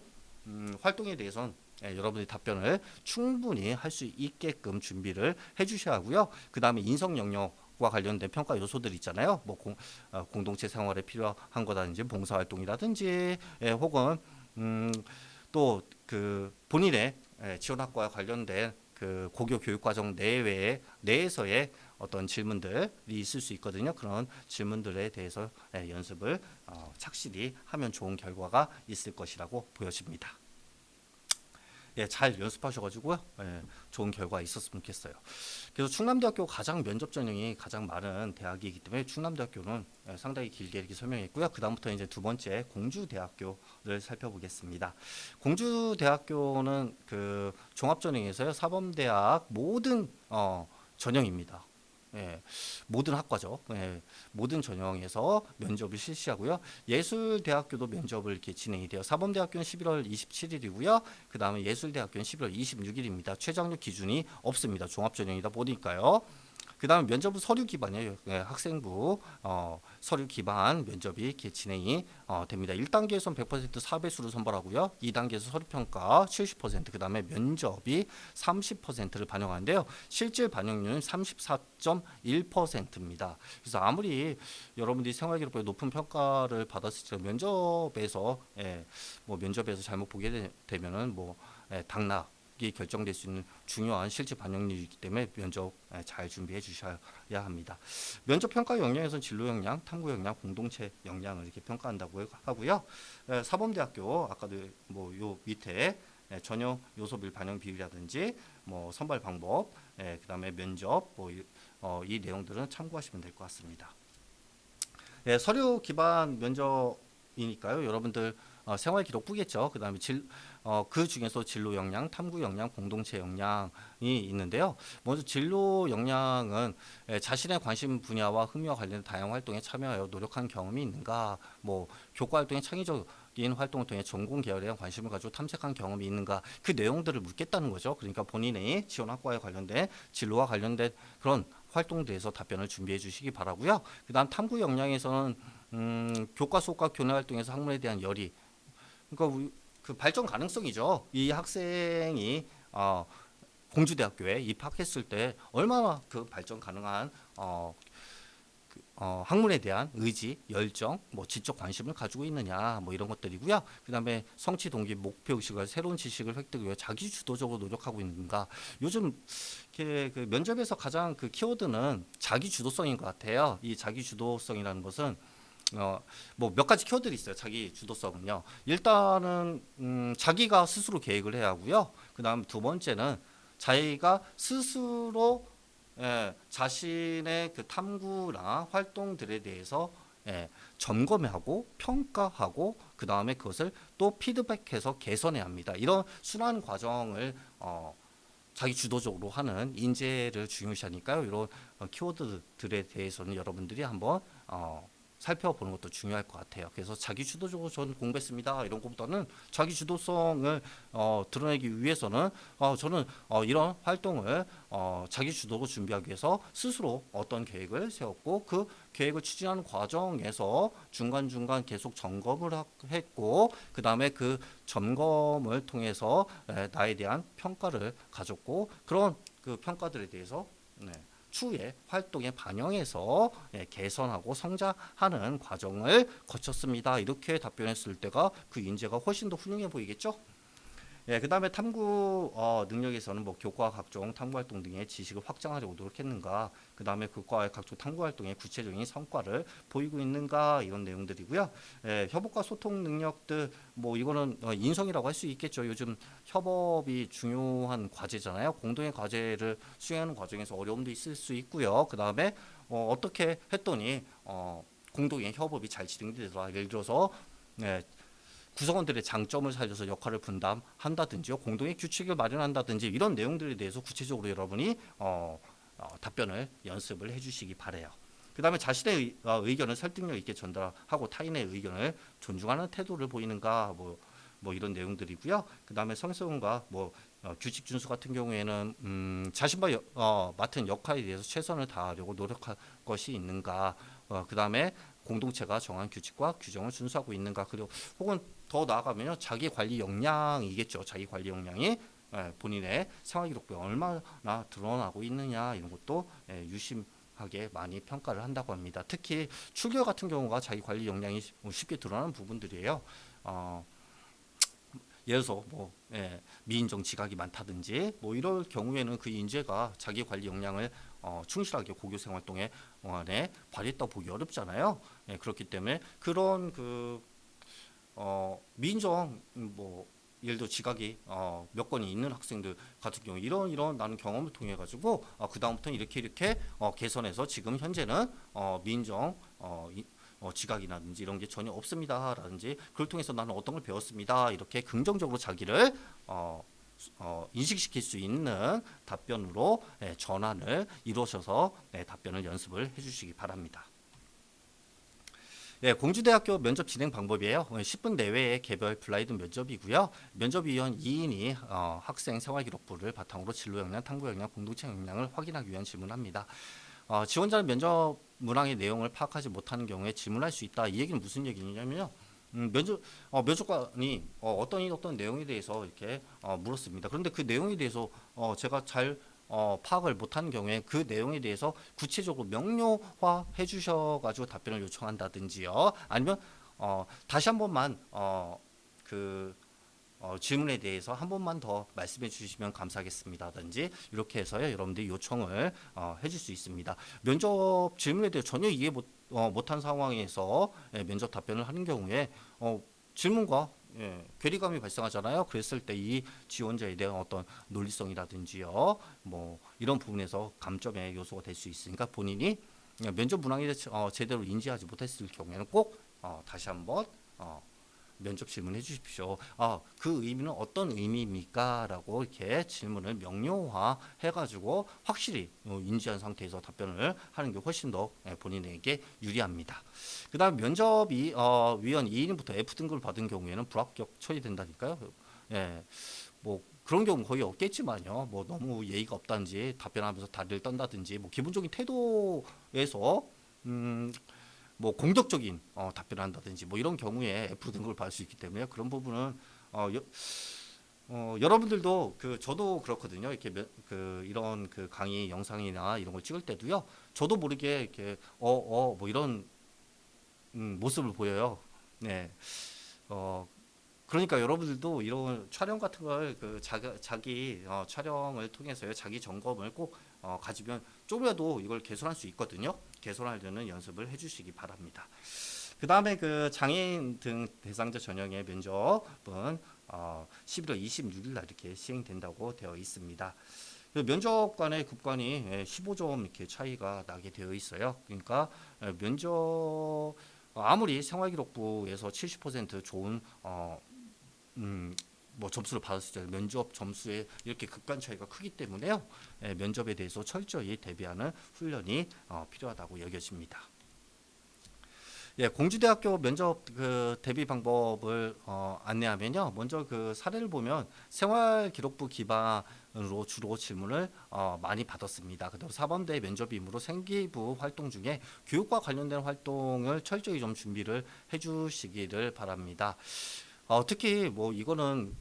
활동에 대해서는 여러분이 답변을 충분히 할 수 있게끔 준비를 해주셔야 하고요. 그 다음에 인성 영역과 관련된 평가 요소들 있잖아요. 뭐 공동체 생활에 필요한 거라든지 봉사활동이라든지 혹은 또 그 본인의 지원 학과와 관련된 그 고교 교육과정 내에서의 어떤 질문들이 있을 수 있거든요. 그런 질문들에 대해서 연습을 착실히 하면 좋은 결과가 있을 것이라고 보여집니다. 잘 연습하셔가지고요. 좋은 결과 있었으면 좋겠어요. 그래서 충남대학교 가장 면접 전형이 가장 많은 대학이기 때문에 충남대학교는 상당히 길게 이렇게 설명했고요. 그 다음부터 이제 두 번째 공주대학교를 살펴보겠습니다. 공주대학교는 그 종합전형에서요 사범대학 모든 전형입니다. 모든 학과죠. 모든 전형에서 면접을 실시하고요. 예술대학교도 면접을 이렇게 진행이 돼요. 사범대학교는 11월 27일이고요. 그 다음에 예술대학교는 11월 26일입니다. 최장력 기준이 없습니다. 종합전형이다 보니까요. 그 다음에 면접은 서류 기반이에요. 학생부 서류 기반 면접이 이렇게 진행이 됩니다. 1단계에서는 100% 사배수를 선발하고요. 2단계에서 서류평가 70%, 그 다음에 면접이 30%를 반영하는데요. 실질 반영률은 34.1%입니다. 그래서 아무리 여러분들이 생활기록부에 높은 평가를 받았을 때 면접에서 면접에서 잘못 보게 되면은 당락 이 결정될 수 있는 중요한 실제 반영률이기 때문에 면접 잘 준비해 주셔야 합니다. 면접 평가 역량에서는 진로 역량, 탐구 역량, 공동체 역량을 이렇게 평가한다고 하고요. 사범대학교 아까도 요 밑에 전형 요소별 반영 비율이라든지 선발 방법, 그다음에 면접 이 내용들은 참고하시면 될 것 같습니다. 서류 기반 면접이니까요. 여러분들 생활기록부겠죠. 그 다음에 그 중에서 진로 역량, 탐구 역량, 공동체 역량이 있는데요. 먼저 진로 역량은 자신의 관심 분야와 흥미와 관련된 다양한 활동에 참여하여 노력한 경험이 있는가, 교과 활동의 창의적 적인 활동을 통해 전공 계열에 대한 관심을 가지고 탐색한 경험이 있는가 그 내용들을 묻겠다는 거죠. 그러니까 본인의 지원 학과에 관련된 진로와 관련된 그런 활동에 대해서 답변을 준비해 주시기 바라고요. 그다음 탐구 역량에서는 교과 수업과 교내 활동에서 학문에 대한 열의 그러니까 그 발전 가능성이죠. 이 학생이 공주대학교에 입학했을 때 얼마나 그 발전 가능한 학문에 대한 의지, 열정, 뭐 지적 관심을 가지고 있느냐, 뭐 이런 것들이고요. 그다음에 성취 동기, 목표 의식을 새로운 지식을 획득 위해 자기 주도적으로 노력하고 있는가. 요즘 그 면접에서 가장 그 키워드는 자기 주도성인 것 같아요. 이 자기 주도성이라는 것은 뭐 몇 가지 키워드들이 있어요. 자기 주도성은요. 일단은 자기가 스스로 계획을 해야 하고요. 그다음 두 번째는 자기가 스스로 자신의 그 탐구나 활동들에 대해서 점검하고 평가하고 그 다음에 그것을 또 피드백해서 개선해야 합니다. 이런 순환 과정을 자기 주도적으로 하는 인재를 중요시하니까요. 이런 키워드들에 대해서는 여러분들이 한번 살펴보는 것도 중요할 것 같아요. 그래서 자기 주도적으로 저는 공부했습니다. 이런 것보다는 자기 주도성을 드러내기 위해서는 저는 이런 활동을 자기 주도로 준비하기 위해서 스스로 어떤 계획을 세웠고 그 계획을 추진하는 과정에서 중간중간 계속 점검을 했고 그 다음에 그 점검을 통해서 나에 대한 평가를 가졌고 그런 그 평가들에 대해서 추후에 활동에 반영해서 개선하고 성장하는 과정을 거쳤습니다. 이렇게 답변했을 때가 그 인재가 훨씬 더 훌륭해 보이겠죠? 그다음에 탐구 능력에서는 뭐 교과 각종 탐구 활동 등의 지식을 확장하려고 노력했는가, 그다음에 그 과의 각종 탐구 활동의 구체적인 성과를 보이고 있는가 이런 내용들이고요. 협업과 소통 능력들 뭐 이거는 인성이라고 할 수 있겠죠. 요즘 협업이 중요한 과제잖아요. 공동의 과제를 수행하는 과정에서 어려움도 있을 수 있고요. 그다음에 어떻게 했더니 공동의 협업이 잘 진행되더라. 예를 들어서 구성원들의 장점을 살려서 역할을 분담한다든지요, 공동의 규칙을 마련한다든지 이런 내용들에 대해서 구체적으로 여러분이 답변을 연습을 해주시기 바래요. 그 다음에 자신의 의견을 설득력 있게 전달하고 타인의 의견을 존중하는 태도를 보이는가 뭐 이런 내용들이고요. 그 다음에 성성과 규칙 준수 같은 경우에는 자신과 맡은 역할에 대해서 최선을 다하려고 노력할 것이 있는가. 그 다음에 공동체가 정한 규칙과 규정을 준수하고 있는가. 그리고 혹은 더 나아가면요, 자기 관리 역량이겠죠. 자기 관리 역량이 본인의 생활 기록부에 얼마나 드러나고 있느냐 이런 것도 유심하게 많이 평가를 한다고 합니다. 특히 출결 같은 경우가 자기 관리 역량이 쉽게 드러나는 부분들이에요. 예를 들어서 미인정 지각이 많다든지 뭐 이럴 경우에는 그 인재가 자기 관리 역량을 충실하게 고교 생활 동안에 발휘했다 보기 어렵잖아요. 그렇기 때문에 그런 미인정 예를 들어 지각이 몇 건이 있는 학생들 같은 경우 이런 나는 경험을 통해 가지고 그 다음부터는 이렇게 개선해서 지금 현재는 미인정 지각이라든지 이런 게 전혀 없습니다라든지 그걸 통해서 나는 어떤 걸 배웠습니다. 이렇게 긍정적으로 자기를 인식시킬 수 있는 답변으로 전환을 이루셔서 답변을 연습을 해주시기 바랍니다. 공주대학교 면접 진행 방법이에요. 10분 내외의 개별 블라인드 면접이고요. 면접위원 2인이 학생 생활기록부를 바탕으로 진로 역량, 탐구 역량, 공동체 역량을 확인하기 위한 질문합니다. 지원자는 면접 문항의 내용을 파악하지 못하는 경우에 질문할 수 있다. 이 얘기는 무슨 얘기냐면요. 면접관이 어떤 내용에 대해서 이렇게 물었습니다. 그런데 그 내용에 대해서 제가 잘 파악을 못하는 경우에 그 내용에 대해서 구체적으로 명료화해 주셔가지고 답변을 요청한다든지요. 아니면 다시 한 번만 질문에 대해서 한 번만 더 말씀해 주시면 감사하겠습니다든지 이렇게 해서요 여러분들이 요청을 해줄 수 있습니다. 면접 질문에 대해 전혀 이해 못한 상황에서 면접 답변을 하는 경우에 질문과 괴리감이 발생하잖아요. 그랬을 때 이 지원자에 대한 어떤 논리성이라든지요, 뭐 이런 부분에서 감점의 요소가 될 수 있으니까 본인이 면접 문항에 대해 제대로 인지하지 못했을 경우에는 꼭 다시 한번 면접 질문해 주십시오. 그 의미는 어떤 의미입니까?라고 이렇게 질문을 명료화 해가지고 확실히 인지한 상태에서 답변을 하는 게 훨씬 더 본인에게 유리합니다. 그다음 면접이 위원 2인부터 F등급을 받은 경우에는 불합격 처리된다니까요. 예, 뭐 그런 경우 거의 없겠지만요. 뭐 너무 예의가 없다든지 답변하면서 다리를 떤다든지 뭐 기본적인 태도에서 음, 뭐 공격적인 답변을 한다든지 뭐 이런 경우에 F 등급을 받을 수 있기 때문에 그런 부분은 여러분들도 저도 그렇거든요. 이렇게 이런 강의 영상이나 이런 걸 찍을 때도요. 저도 모르게 이렇게 뭐 이런 모습을 보여요. 네. 어, 그러니까 여러분들도 이런 촬영 같은 걸 자기 촬영을 통해서요. 자기 점검을 꼭 가지면 조금이라도 이걸 개선할 수 있거든요. 개선하려는 연습을 해주시기 바랍니다. 그 다음에 장애인 등 대상자 전형의 면접은 11월 26일 날 이렇게 시행된다고 되어 있습니다. 면접관의 급관이 15점 이렇게 차이가 나게 되어 있어요. 그러니까 면접 아무리 생활기록부에서 70% 좋은 뭐 점수를 받았을 때 면접 점수에 이렇게 급간 차이가 크기 때문에요. 면접에 대해서 철저히 대비하는 훈련이 필요하다고 여겨집니다. 예, 공주대학교 면접 대비 방법을 안내하면요. 먼저 사례를 보면 생활기록부 기반으로 주로 질문을 많이 받았습니다. 그다음 사범대 면접이므로 생기부 활동 중에 교육과 관련된 활동을 철저히 좀 준비를 해주시기를 바랍니다. 특히 뭐 이거는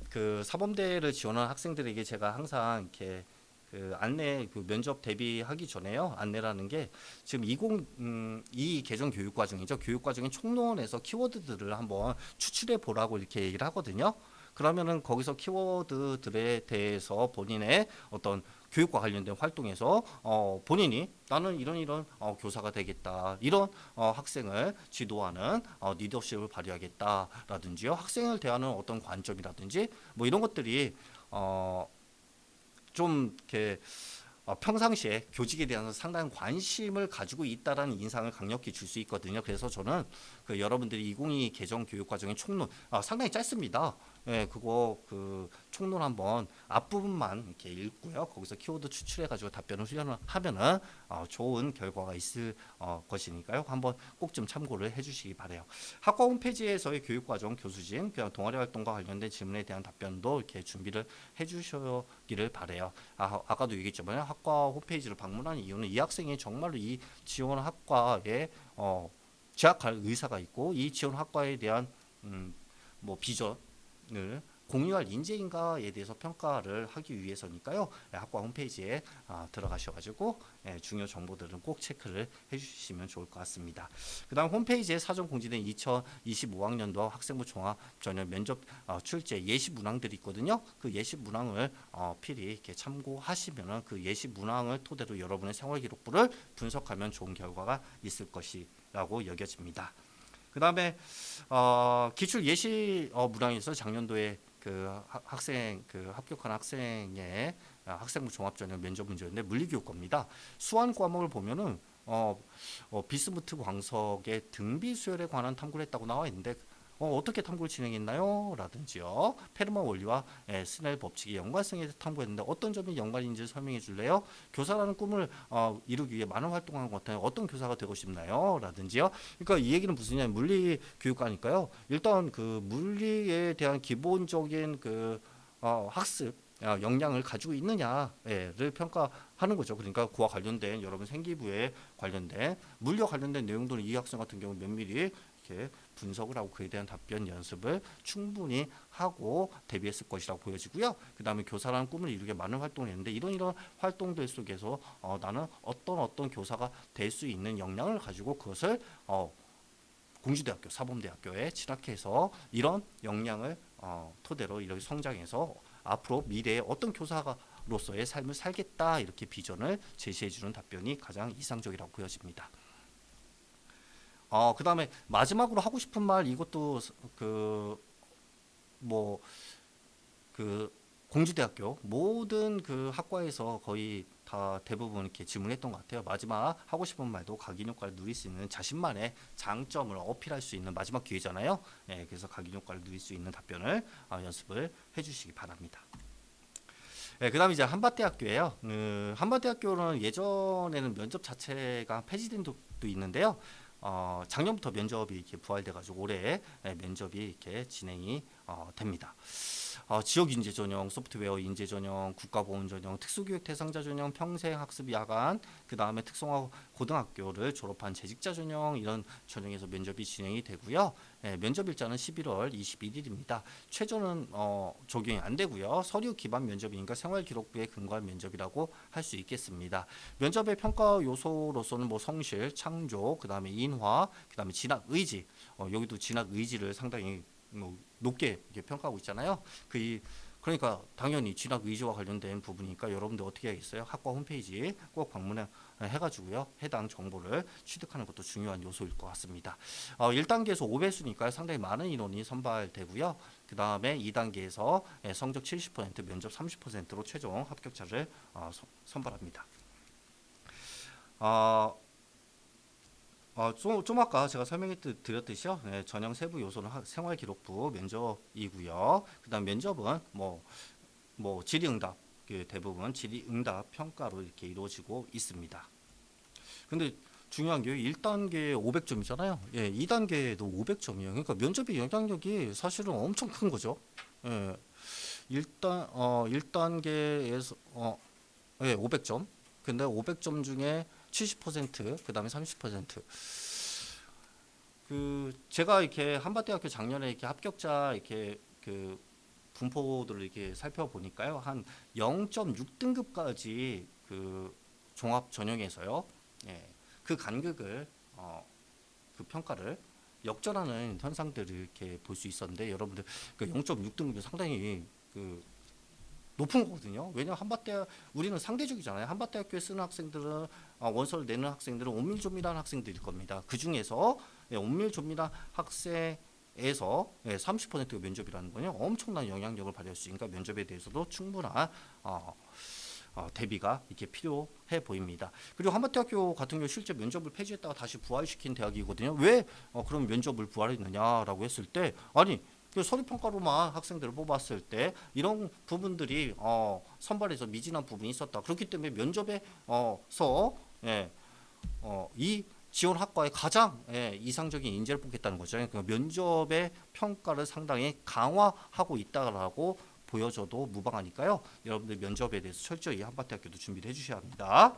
사범대를 지원한 학생들에게 제가 항상 이렇게 안내 면접 대비하기 전에요. 안내라는 게 지금 이 개정 교육 과정이죠. 교육 과정의 총론에서 키워드들을 한번 추출해 보라고 이렇게 얘기를 하거든요. 그러면은 거기서 키워드들에 대해서 본인의 어떤 교육과 관련된 활동에서 본인이 나는 이런 교사가 되겠다. 이런 학생을 지도하는 리더십을 발휘하겠다라든지요. 학생을 대하는 어떤 관점이라든지 뭐 이런 것들이 좀 이렇게 평상시에 교직에 대한 상당한 관심을 가지고 있다라는 인상을 강력히 줄 수 있거든요. 그래서 저는 여러분들이 2022 개정 교육 과정의 총론 상당히 짧습니다. 예, 그거 총론 한번 앞부분만 이렇게 읽고요. 거기서 키워드 추출해 가지고 답변을 훈련을 하면은 좋은 결과가 있을 것이니까요. 한번 꼭 좀 참고를 해주시기 바래요. 학과 홈페이지에서의 교육 과정 교수진 그냥 동아리 활동과 관련된 질문에 대한 답변도 이렇게 준비를 해주시기를 바래요. 아까도 얘기했지만 학과 홈페이지를 방문한 이유는 이 학생이 정말로 이 지원 학과에 재학할 의사가 있고 이 지원 학과에 대한 뭐 비전을 공유할 인재인가에 대해서 평가를 하기 위해서니까요. 학과 홈페이지에 들어가셔가지고 중요 정보들은 꼭 체크를 해주시면 좋을 것 같습니다. 그 다음 홈페이지에 사전 공지된 2025학년도 학생부 종합 전형 면접 출제 예시 문항들이 있거든요. 그 예시 문항을 필히 이렇게 참고하시면은 그 예시 문항을 토대로 여러분의 생활기록부를 분석하면 좋은 결과가 있을 것이라고 여겨집니다. 그 다음에 기출 예시 문항에서 작년도에 학생 합격한 학생의 학생부 종합전형 면접 문제였는데 물리교육과입니다. 수완 과목을 보면은 비스무트 광석의 등비 수열에 관한 탐구를 했다고 나와 있는데 어떻게 탐구를 진행했나요? 라든지요. 페르마 원리와 스넬 법칙의 연관성에 대해서 탐구했는데 어떤 점이 연관인지 설명해 줄래요? 교사라는 꿈을 이루기 위해 많은 활동한 것 같아요. 어떤 교사가 되고 싶나요? 라든지요. 그러니까 이 얘기는 무슨냐 물리 교육과니까요. 일단 물리에 대한 기본적인 학습 역량을 가지고 있느냐를 평가하는 거죠. 그러니까 그와 관련된 여러분 생기부에 관련된 물리와 관련된 내용들은 이 학생 같은 경우 면밀히 이렇게 분석을 하고 그에 대한 답변 연습을 충분히 하고 대비했을 것이라고 보여지고요. 그 다음에 교사라는 꿈을 이루게 많은 활동을 했는데 이런 활동들 속에서 나는 어떤 교사가 될 수 있는 역량을 가지고 그것을 공주대학교 사범대학교에 진학해서 이런 역량을 토대로 이렇게 성장해서 앞으로 미래에 어떤 교사로서의 삶을 살겠다 이렇게 비전을 제시해주는 답변이 가장 이상적이라고 보여집니다. 그 다음에 마지막으로 하고 싶은 말 이것도 뭐 공주대학교 모든 그 학과에서 거의 다 대부분 이렇게 질문했던 것 같아요. 마지막 하고 싶은 말도 각인 효과를 누릴 수 있는 자신만의 장점을 어필할 수 있는 마지막 기회잖아요. 예, 그래서 각인 효과를 누릴 수 있는 답변을 연습을 해주시기 바랍니다. 예, 그다음 이제 한밭대학교예요. 한밭대학교는 예전에는 면접 자체가 폐지된 적도 있는데요. 작년부터 면접이 이렇게 부활돼가지고 올해 면접이 이렇게 진행이 됩니다. 지역 인재 전형, 소프트웨어 인재 전형, 국가보훈 전형, 특수교육 대상자 전형, 평생학습 야간, 그 다음에 특성화 고등학교를 졸업한 재직자 전형 이런 전형에서 면접이 진행이 되고요. 면접 일자는 11월 21일입니다. 최저는 적용이 안 되고요. 서류 기반 면접이니까 생활기록부에 근거한 면접이라고 할 수 있겠습니다. 면접의 평가 요소로서는 뭐 성실, 창조, 그 다음에 인화, 그 다음에 진학 의지, 여기도 진학 의지를 상당히 뭐 높게 이렇게 평가하고 있잖아요. 그러니까 당연히 진학 의지와 관련된 부분이니까 여러분들 어떻게 하겠어요? 학과 홈페이지 꼭 방문해 해가지고요. 해당 정보를 취득하는 것도 중요한 요소일 것 같습니다. 1단계에서 5배수니까 상당히 많은 인원이 선발되고요. 그 다음에 2단계에서 성적 70%, 면접 30%로 최종 합격자를 선발합니다. 좀 아까 제가 설명해 드렸듯이요. 전형 세부 요소는 생활기록부 면접이고요. 그다음 면접은 뭐 질의응답 대부분 질의응답 평가로 이렇게 이루어지고 있습니다. 근데 중요한 게 1단계 500점이잖아요. 예, 2단계도 500점이에요. 그러니까 면접의 영향력이 사실은 엄청 큰 거죠. 예, 1단계에서 예, 500점. 근데 500점 중에 70% 그다음에 30%. 제가 이렇게 한밭대학교 작년에 이렇게 합격자 이렇게 그 분포들을 이렇게 살펴보니까요. 한 0.6등급까지 그 종합 전형에서요. 예. 그 간극을 그 평가를 역전하는 현상들을 이렇게 볼 수 있었는데 여러분들 그 0.6등급이 상당히 그 높은 거거든요. 왜냐하면 우리는 상대적이잖아요. 한밭대학교에 쓰는 학생들은 원서를 내는 학생들은 온밀조밀한 학생들일 겁니다. 그 중에서 온밀조밀한 학생에서 30%가 면접이라는 거는 엄청난 영향력을 발휘할 수 있으니까 면접에 대해서도 충분한 대비가 이렇게 필요해 보입니다. 그리고 한밭대학교 같은 경우 실제 면접을 폐지했다가 다시 부활시킨 대학이거든요. 왜 그럼 면접을 부활했느냐라고 했을 때 아니 그 서류평가로만 학생들을 뽑았을 때 이런 부분들이 선발에서 미진한 부분이 있었다. 그렇기 때문에 면접에서 이 지원 학과에 가장 이상적인 인재를 뽑겠다는 거죠. 그러니까 면접의 평가를 상당히 강화하고 있다라고 보여줘도 무방하니까요. 여러분들 면접에 대해서 철저히 한밭대학교도 준비를 해주셔야 합니다.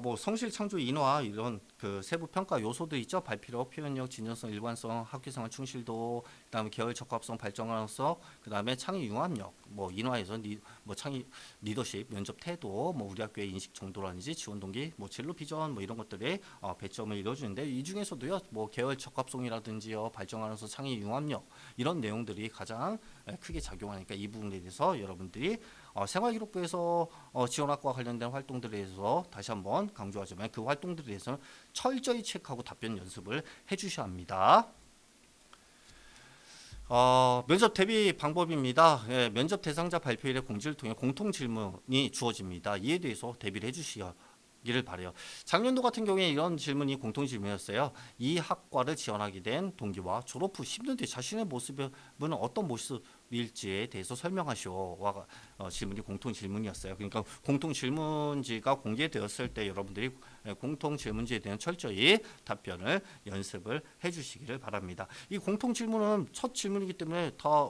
뭐 성실, 창조, 인화 이런 그 세부 평가 요소도 있죠. 발표력, 표현력, 진정성, 일관성, 학교생활 충실도, 그다음에 계열 적합성, 발전 가능성, 그다음에 창의 융합력, 뭐 인화에서 뭐 창의 리더십, 면접 태도, 뭐 우리 학교의 인식 정도라든지 지원 동기, 뭐 진로 비전, 뭐 이런 것들이 배점을 이뤄주는데 이 중에서도요, 뭐 계열 적합성이라든지요, 발전 가능성, 창의 융합력 이런 내용들이 가장 크게 작용하니까 이 부분에 대해서 여러분들이 생활기록부에서 지원학과 관련된 활동들에 대해서 다시 한번 강조하지만 그 활동들에 대해서는 철저히 체크하고 답변 연습을 해주셔야 합니다. 면접 대비 방법입니다. 면접 대상자 발표일에 공지를 통해 공통 질문이 주어집니다. 이에 대해서 대비를 해주시기를 바래요. 작년도 같은 경우에 이런 질문이 공통 질문이었어요. 이 학과를 지원하게 된 동기와 졸업 후 10년 뒤 자신의 모습은 어떤 모습일지에 대해서 설명하시오와 질문이 공통 질문이었어요. 그러니까 공통 질문지가 공개되었을 때 여러분들이 공통 질문지에 대한 철저히 답변을 연습을 해주시기를 바랍니다. 이 공통 질문은 첫 질문이기 때문에 다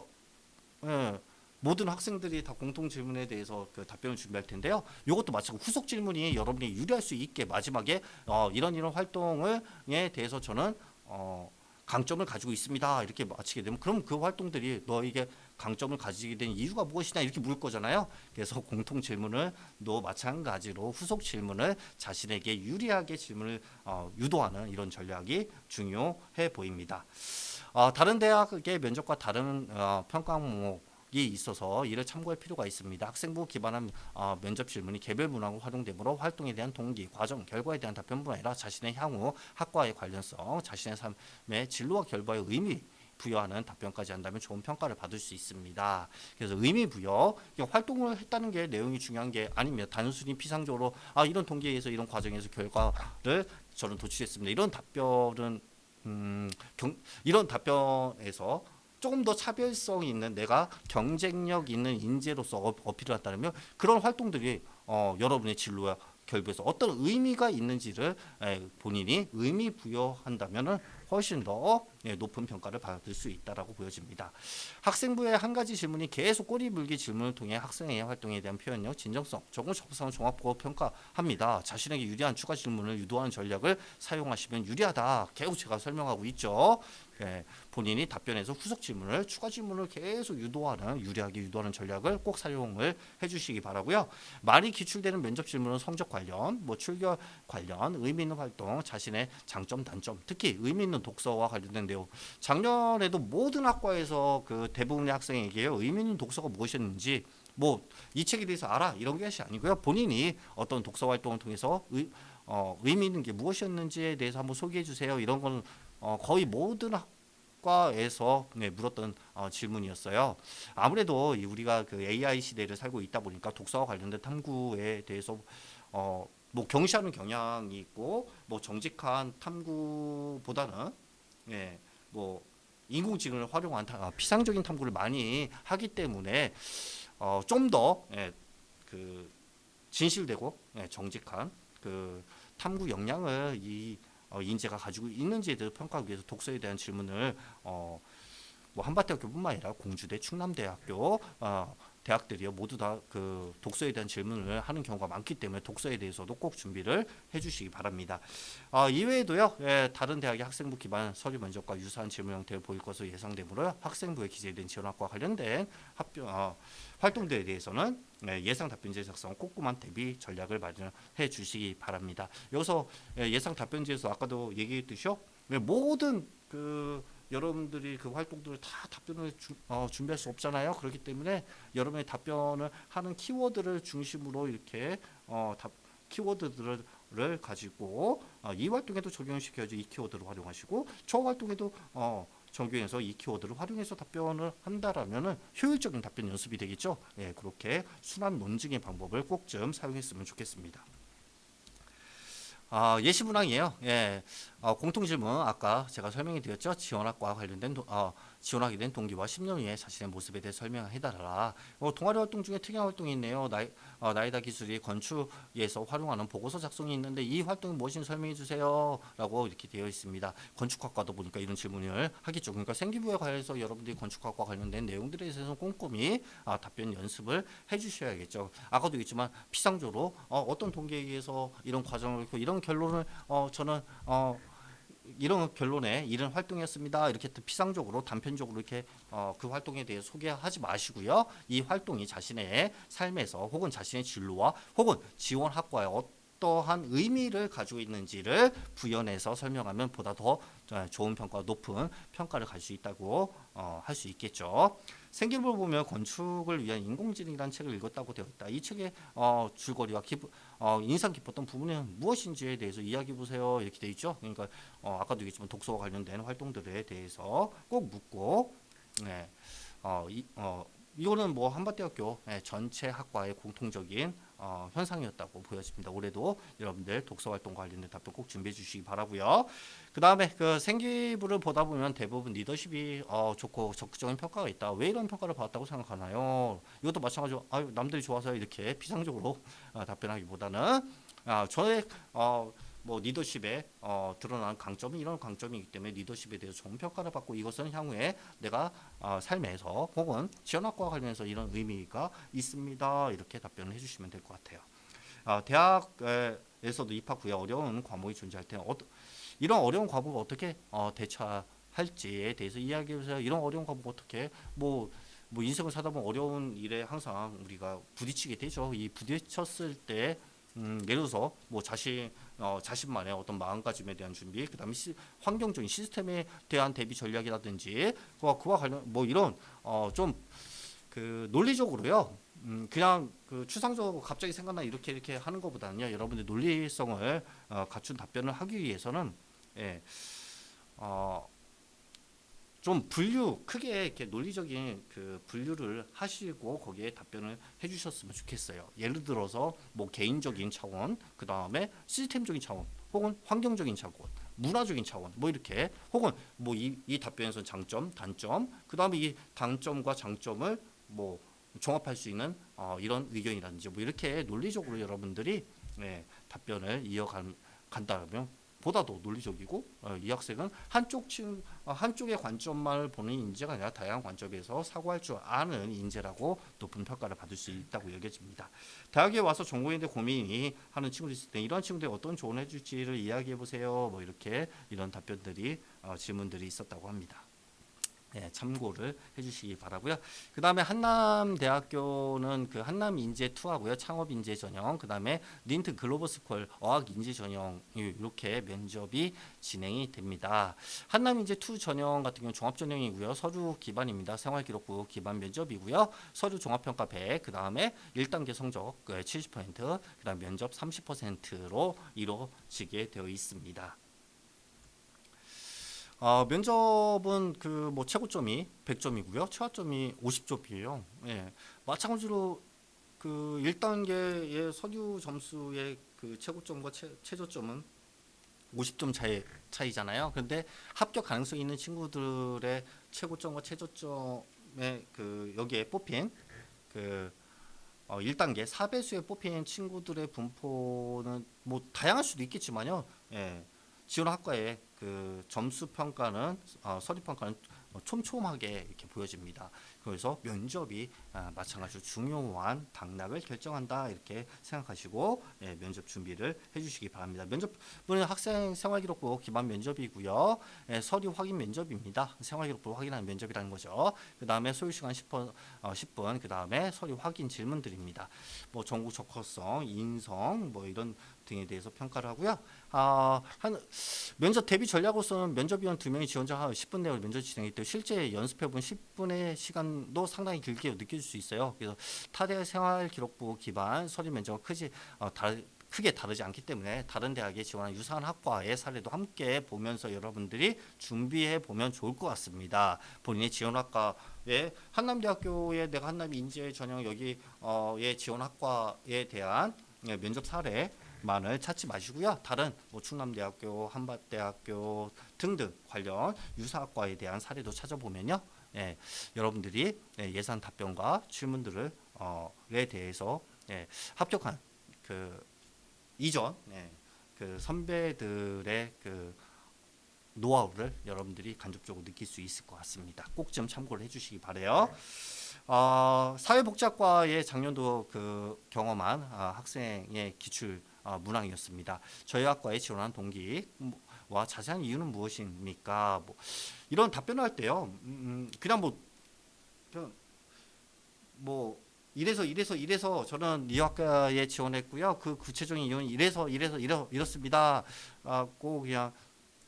모든 학생들이 다 공통 질문에 대해서 그 답변을 준비할 텐데요. 이것도 마찬가지로 후속 질문이 여러분이 유리할 수 있게 마지막에 이런 활동에 대해서 저는 강점을 가지고 있습니다. 이렇게 마치게 되면 그럼 그 활동들이 너에게 강점을 가지게 된 이유가 무엇이냐 이렇게 물을 거잖아요. 그래서 공통 질문을 또 마찬가지로 후속 질문을 자신에게 유리하게 질문을 유도하는 이런 전략이 중요해 보입니다. 다른 대학의 면접과 다른 평가 항목이 있어서 이를 참고할 필요가 있습니다. 학생부 기반한 면접 질문이 개별 문항으로 활용되므로 활동에 대한 동기, 과정, 결과에 대한 답변뿐 아니라 자신의 향후 학과의 관련성, 자신의 삶의 진로와 결과의 의미 부여하는 답변까지 한다면 좋은 평가를 받을 수 있습니다. 그래서 의미 부여, 활동을 했다는 게 내용이 중요한 게 아니면 단순히 피상적으로 이런 통계에서 이런 과정에서 결과를 저는 도출했습니다. 이런 답변은 이런 답변에서 조금 더 차별성 있는 내가 경쟁력 있는 인재로서 어필을 한다면 그런 활동들이 여러분의 진로와 결부해서 어떤 의미가 있는지를 본인이 의미 부여한다면 훨씬 더 높은 평가를 받을 수 있다라고 보여집니다. 학생부의 한 가지 질문이 계속 꼬리물기 질문을 통해 학생의 활동에 대한 표현력, 진정성, 적응 적성을 종합적으로 평가합니다. 자신에게 유리한 추가 질문을 유도하는 전략을 사용하시면 유리하다. 계속 제가 설명하고 있죠. 본인이 답변에서 후속 질문을 추가 질문을 계속 유리하게 유도하는 전략을 꼭 사용을 해주시기 바라고요. 많이 기출되는 면접 질문은 성적 관련, 출결 관련, 의미 있는 활동, 자신의 장점, 단점, 특히 의미 있는 독서와 관련된 내용. 작년에도 모든 학과에서 그 대부분의 학생에게요 의미 있는 독서가 무엇이었는지 이 책에 대해서 알아 이런 것이 아니고요. 본인이 어떤 독서 활동을 통해서 의미 있는 게 무엇이었는지에 대해서 한번 소개해 주세요. 이런 건 거의 모든 학과에서 물었던 질문이었어요. 아무래도 우리가 그 AI 시대를 살고 있다 보니까 독서와 관련된 탐구에 대해서 경시하는 경향이 있고 정직한 탐구보다는 인공지능을 활용한 피상적인 탐구를 많이 하기 때문에 좀 더 그 진실되고 정직한 그 탐구 역량을 이 인재가 가지고 있는지에 대해서 평가하기 위해서 독서에 대한 질문을 한밭대학교뿐만 아니라 공주대, 충남대학교 대학들이요 모두 다 그 독서에 대한 질문을 하는 경우가 많기 때문에 독서에 대해서도 꼭 준비를 해주시기 바랍니다. 이외에도요 다른 대학의 학생부 기반 서류 면접과 유사한 질문 형태를 보일 것으로 예상되므로 학생부에 기재된 지원학과 관련된 활동들에 대해서는 예상 답변지의 작성, 꼼꼼한 대비 전략을 마련해 주시기 바랍니다. 여기서 예상 답변지에서 아까도 얘기했듯이요 모든 여러분들이 그 활동들을 다 답변을 준비할 수 없잖아요. 그렇기 때문에 여러분의 답변을 하는 키워드를 중심으로 이렇게 키워드들을 가지고 이 활동에도 적용시켜야지 이 키워드를 활용하시고 저 활동에도 적용해서 이 키워드를 활용해서 답변을 한다라면은 효율적인 답변 연습이 되겠죠. 그렇게 순환 논증의 방법을 꼭 좀 사용했으면 좋겠습니다. 예시 문항이에요. 공통 질문 아까 제가 설명해 드렸죠. 지원학과 관련된 지원하게 된 동기와 10년 후에 자신의 모습에 대해 설명해달라. 동아리 활동 중에 특이한 활동이 있네요. 나이다 기술이 건축에서 활용하는 보고서 작성이 있는데 이 활동이 무엇인지 설명해 주세요. 라고 이렇게 되어 있습니다. 건축학과도 보니까 이런 질문을 하겠죠. 그러니까 생기부에 관해서 여러분들이 건축학과 관련된 내용들에 대해서 꼼꼼히 답변 연습을 해주셔야겠죠. 아까도 얘기했지만 피상적으로 어떤 동기에 의해서 이런 과정을 이런 결론을 저는 이런 결론에 이런 활동이었습니다. 이렇게 피상적으로 단편적으로 이렇게 그 활동에 대해 소개하지 마시고요. 이 활동이 자신의 삶에서 혹은 자신의 진로와 혹은 지원 학과에 어떠한 의미를 가지고 있는지를 부연해서 설명하면 보다 더 좋은 평가, 높은 평가를 갈 수 있다고 할 수 있겠죠. 생기부를 보면 건축을 위한 인공지능이라는 책을 읽었다고 되어 있다. 이 책의 줄거리와 인상 깊었던 부분은 무엇인지에 대해서 이야기해 보세요. 이렇게 되어 있죠. 그러니까 아까도 얘기했지만 독서와 관련된 활동들에 대해서 꼭 묻고 이거는 한밭대학교 전체 학과의 공통적인 현상이었다고 보여집니다. 올해도 여러분들 독서 활동 관련된 답변 꼭 준비해 주시기 바라고요. 그 다음에 그 생기부를 보다 보면 대부분 리더십이 좋고 적극적인 평가가 있다. 왜 이런 평가를 받았다고 생각하나요? 이것도 마찬가지로 남들이 좋아서 이렇게 피상적으로 답변하기보다는 저의 리더십에 드러난 강점이 이런 강점이기 때문에 리더십에 대해서 좋은 평가를 받고 이것은 향후에 내가 삶에서 혹은 지원학과 관련해서 이런 의미가 있습니다. 이렇게 답변을 해주시면 될 것 같아요. 대학에서도 입학 후에 어려운 과목이 존재할 때 이런 어려운 과목을 어떻게 대처할지에 대해서 이야기해보세요. 이런 어려운 과목 어떻게 인생을 살다 보면 어려운 일에 항상 우리가 부딪히게 되죠. 이 부딪혔을 때 예를 들어서 자신만의 어떤 마음가짐에 대한 준비, 그다음에 환경적인 시스템에 대한 대비 전략이라든지 그와 관련 이런 좀 그 논리적으로요. 그냥 그 추상적으로 갑자기 생각나 이렇게 하는 것보다는요. 여러분들 논리성을 갖춘 답변을 하기 위해서는 좀 분류 크게 이렇게 논리적인 그 분류를 하시고 거기에 답변을 해주셨으면 좋겠어요. 예를 들어서 뭐 개인적인 차원, 그 다음에 시스템적인 차원, 혹은 환경적인 차원, 문화적인 차원, 뭐 이렇게 혹은 뭐 이 답변에서는 장점, 단점, 그 다음에 이 단점과 장점을 뭐 종합할 수 있는 이런 의견이라든지 뭐 이렇게 논리적으로 여러분들이 답변을 간다면 보다 더 논리적이고 이 학생은 한쪽의 관점만 보는 인재가 아니라 다양한 관점에서 사고할 줄 아는 인재라고 높은 평가를 받을 수 있다고 여겨집니다. 대학에 와서 전공인데 고민이 하는 친구들 있을 때 이런 친구들이 어떤 조언을 해줄지를 이야기해 보세요. 뭐 이렇게 이런 답변들이 질문들이 있었다고 합니다. 참고를 해주시기 바라고요. 그 다음에 한남대학교는 그 한남인재2하고요. 창업인재 전형, 그 다음에 린트 글로벌스쿨 어학인재 전형 이렇게 면접이 진행이 됩니다. 한남인재2 전형 같은 경우는 종합전형이고요. 서류 기반입니다. 생활기록부 기반 면접이고요. 서류 종합평가 100, 그 다음에 1단계 성적 70%, 그 다음 면접 30%로 이루어지게 되어 있습니다. 면접은 그 뭐 최고점이 100점이고요. 최하점이 50점이에요. 마찬가지로 그 1단계의 서류 점수의 그 최고점과 최저점은 50점 차이잖아요. 그런데 합격 가능성이 있는 친구들의 최고점과 최저점에 그 여기에 뽑힌 그 1단계 4배수에 뽑힌 친구들의 분포는 뭐 다양할 수도 있겠지만요. 지원 학과의 그 점수 평가는 서류 평가는 촘촘하게 이렇게 보여집니다. 그래서 면접이 마찬가지로 중요한 당락을 결정한다 이렇게 생각하시고 면접 준비를 해주시기 바랍니다. 면접은 학생 생활기록부 기반 면접이고요. 서류 확인 면접입니다. 생활기록부 확인하는 면접이라는 거죠. 그 다음에 소요시간 10분, 그 다음에 서류 확인 질문들입니다. 뭐 전국 적합성, 인성 뭐 이런 등에 대해서 평가를 하고요. 면접 대비 전략으로서는 면접위원 2명이 지원자가 10분 내로 면접 진행했기 때문에 실제 연습해본 10분의 시간도 상당히 길게 느껴질 수 있어요. 그래서 타대 생활기록부 기반 서류 면접은 크게 다르지 않기 때문에 다른 대학에 지원한 유사한 학과의 사례도 함께 보면서 여러분들이 준비해 보면 좋을 것 같습니다. 본인의 지원 학과에 한남대학교에 내가 한남인재 전형 여기에 지원 학과에 대한 면접 사례만을 찾지 마시고요. 다른 뭐 충남대학교, 한밭대학교 등등 관련 유사학과에 대한 사례도 찾아보면요. 여러분들이 예산 답변과 질문들을 에 대해서 합격한 그 이전 그 선배들의 그 노하우를 여러분들이 간접적으로 느낄 수 있을 것 같습니다. 꼭 좀 참고를 해주시기 바래요. 사회복지학과의 작년도 그 경험한 학생의 기출 문항이었습니다. 저희 학과에 지원한 동기와 자세한 이유는 무엇입니까? 뭐 이런 답변을 할 때요. 그냥 뭐 이래서 저는 이 학과에 지원했고요. 그 구체적인 이유는 이렇습니다. 꼭 그냥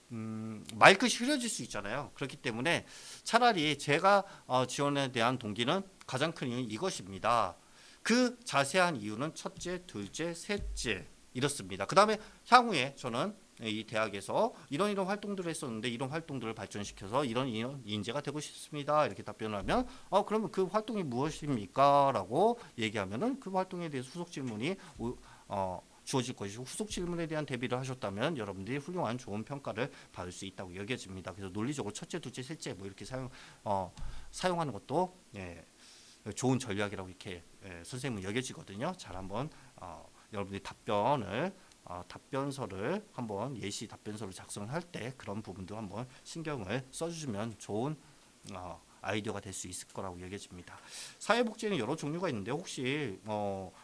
말끝이 흐려질 수 있잖아요. 그렇기 때문에 차라리 제가 지원에 대한 동기는 가장 큰 이유는 이것입니다. 그 자세한 이유는 첫째, 둘째, 셋째 이렇습니다. 그 다음에 향후에 저는 이 대학에서 이런 활동들을 했었는데 이런 활동들을 발전시켜서 이런 인재가 되고 싶습니다. 이렇게 답변을 하면 그러면 그 활동이 무엇입니까? 라고 얘기하면은 그 활동에 대해서 후속 질문이 주어질 것이고 후속 질문에 대한 대비를 하셨다면 여러분들이 훌륭한 좋은 평가를 받을 수 있다고 여겨집니다. 그래서 논리적으로 첫째, 둘째, 셋째 뭐 이렇게 사용하는 것도 좋은 전략이라고 이렇게 선생님은 여겨지거든요. 잘 한번 여러분들이 답변서를 한번 예시 답변서를 작성할 때 그런 부분도 한번 신경을 써주시면 좋은 아이디어가 될 수 있을 거라고 여겨집니다. 사회복지에는 여러 종류가 있는데 혹시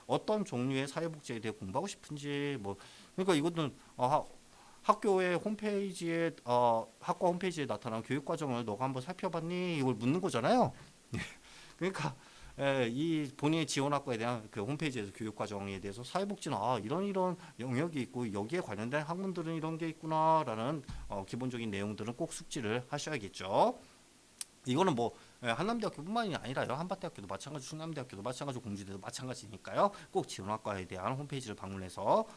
어떤 종류의 사회복지에 대해 공부하고 싶은지 그러니까 이것은 학교의 홈페이지에 학과 홈페이지에 나타난 교육과정을 너가 한번 살펴봤니? 이걸 묻는 거잖아요. 그러니까 이 본인의 지원 학과에 대한 그 홈페이지에서 교육과정에 대해서 사회복지는 이런 영역이 있고 여기에 관련된 학문들은 이런 게 있구나라는 기본적인 내용들은 꼭 숙지를 하셔야겠죠. 이거는 뭐 한남대학교뿐만이 아니라요. 한밭대학교도 마찬가지, 충남대학교도 마찬가지, 공주대도 마찬가지니까요. 꼭 지원학과에 대한 홈페이지를 방문해서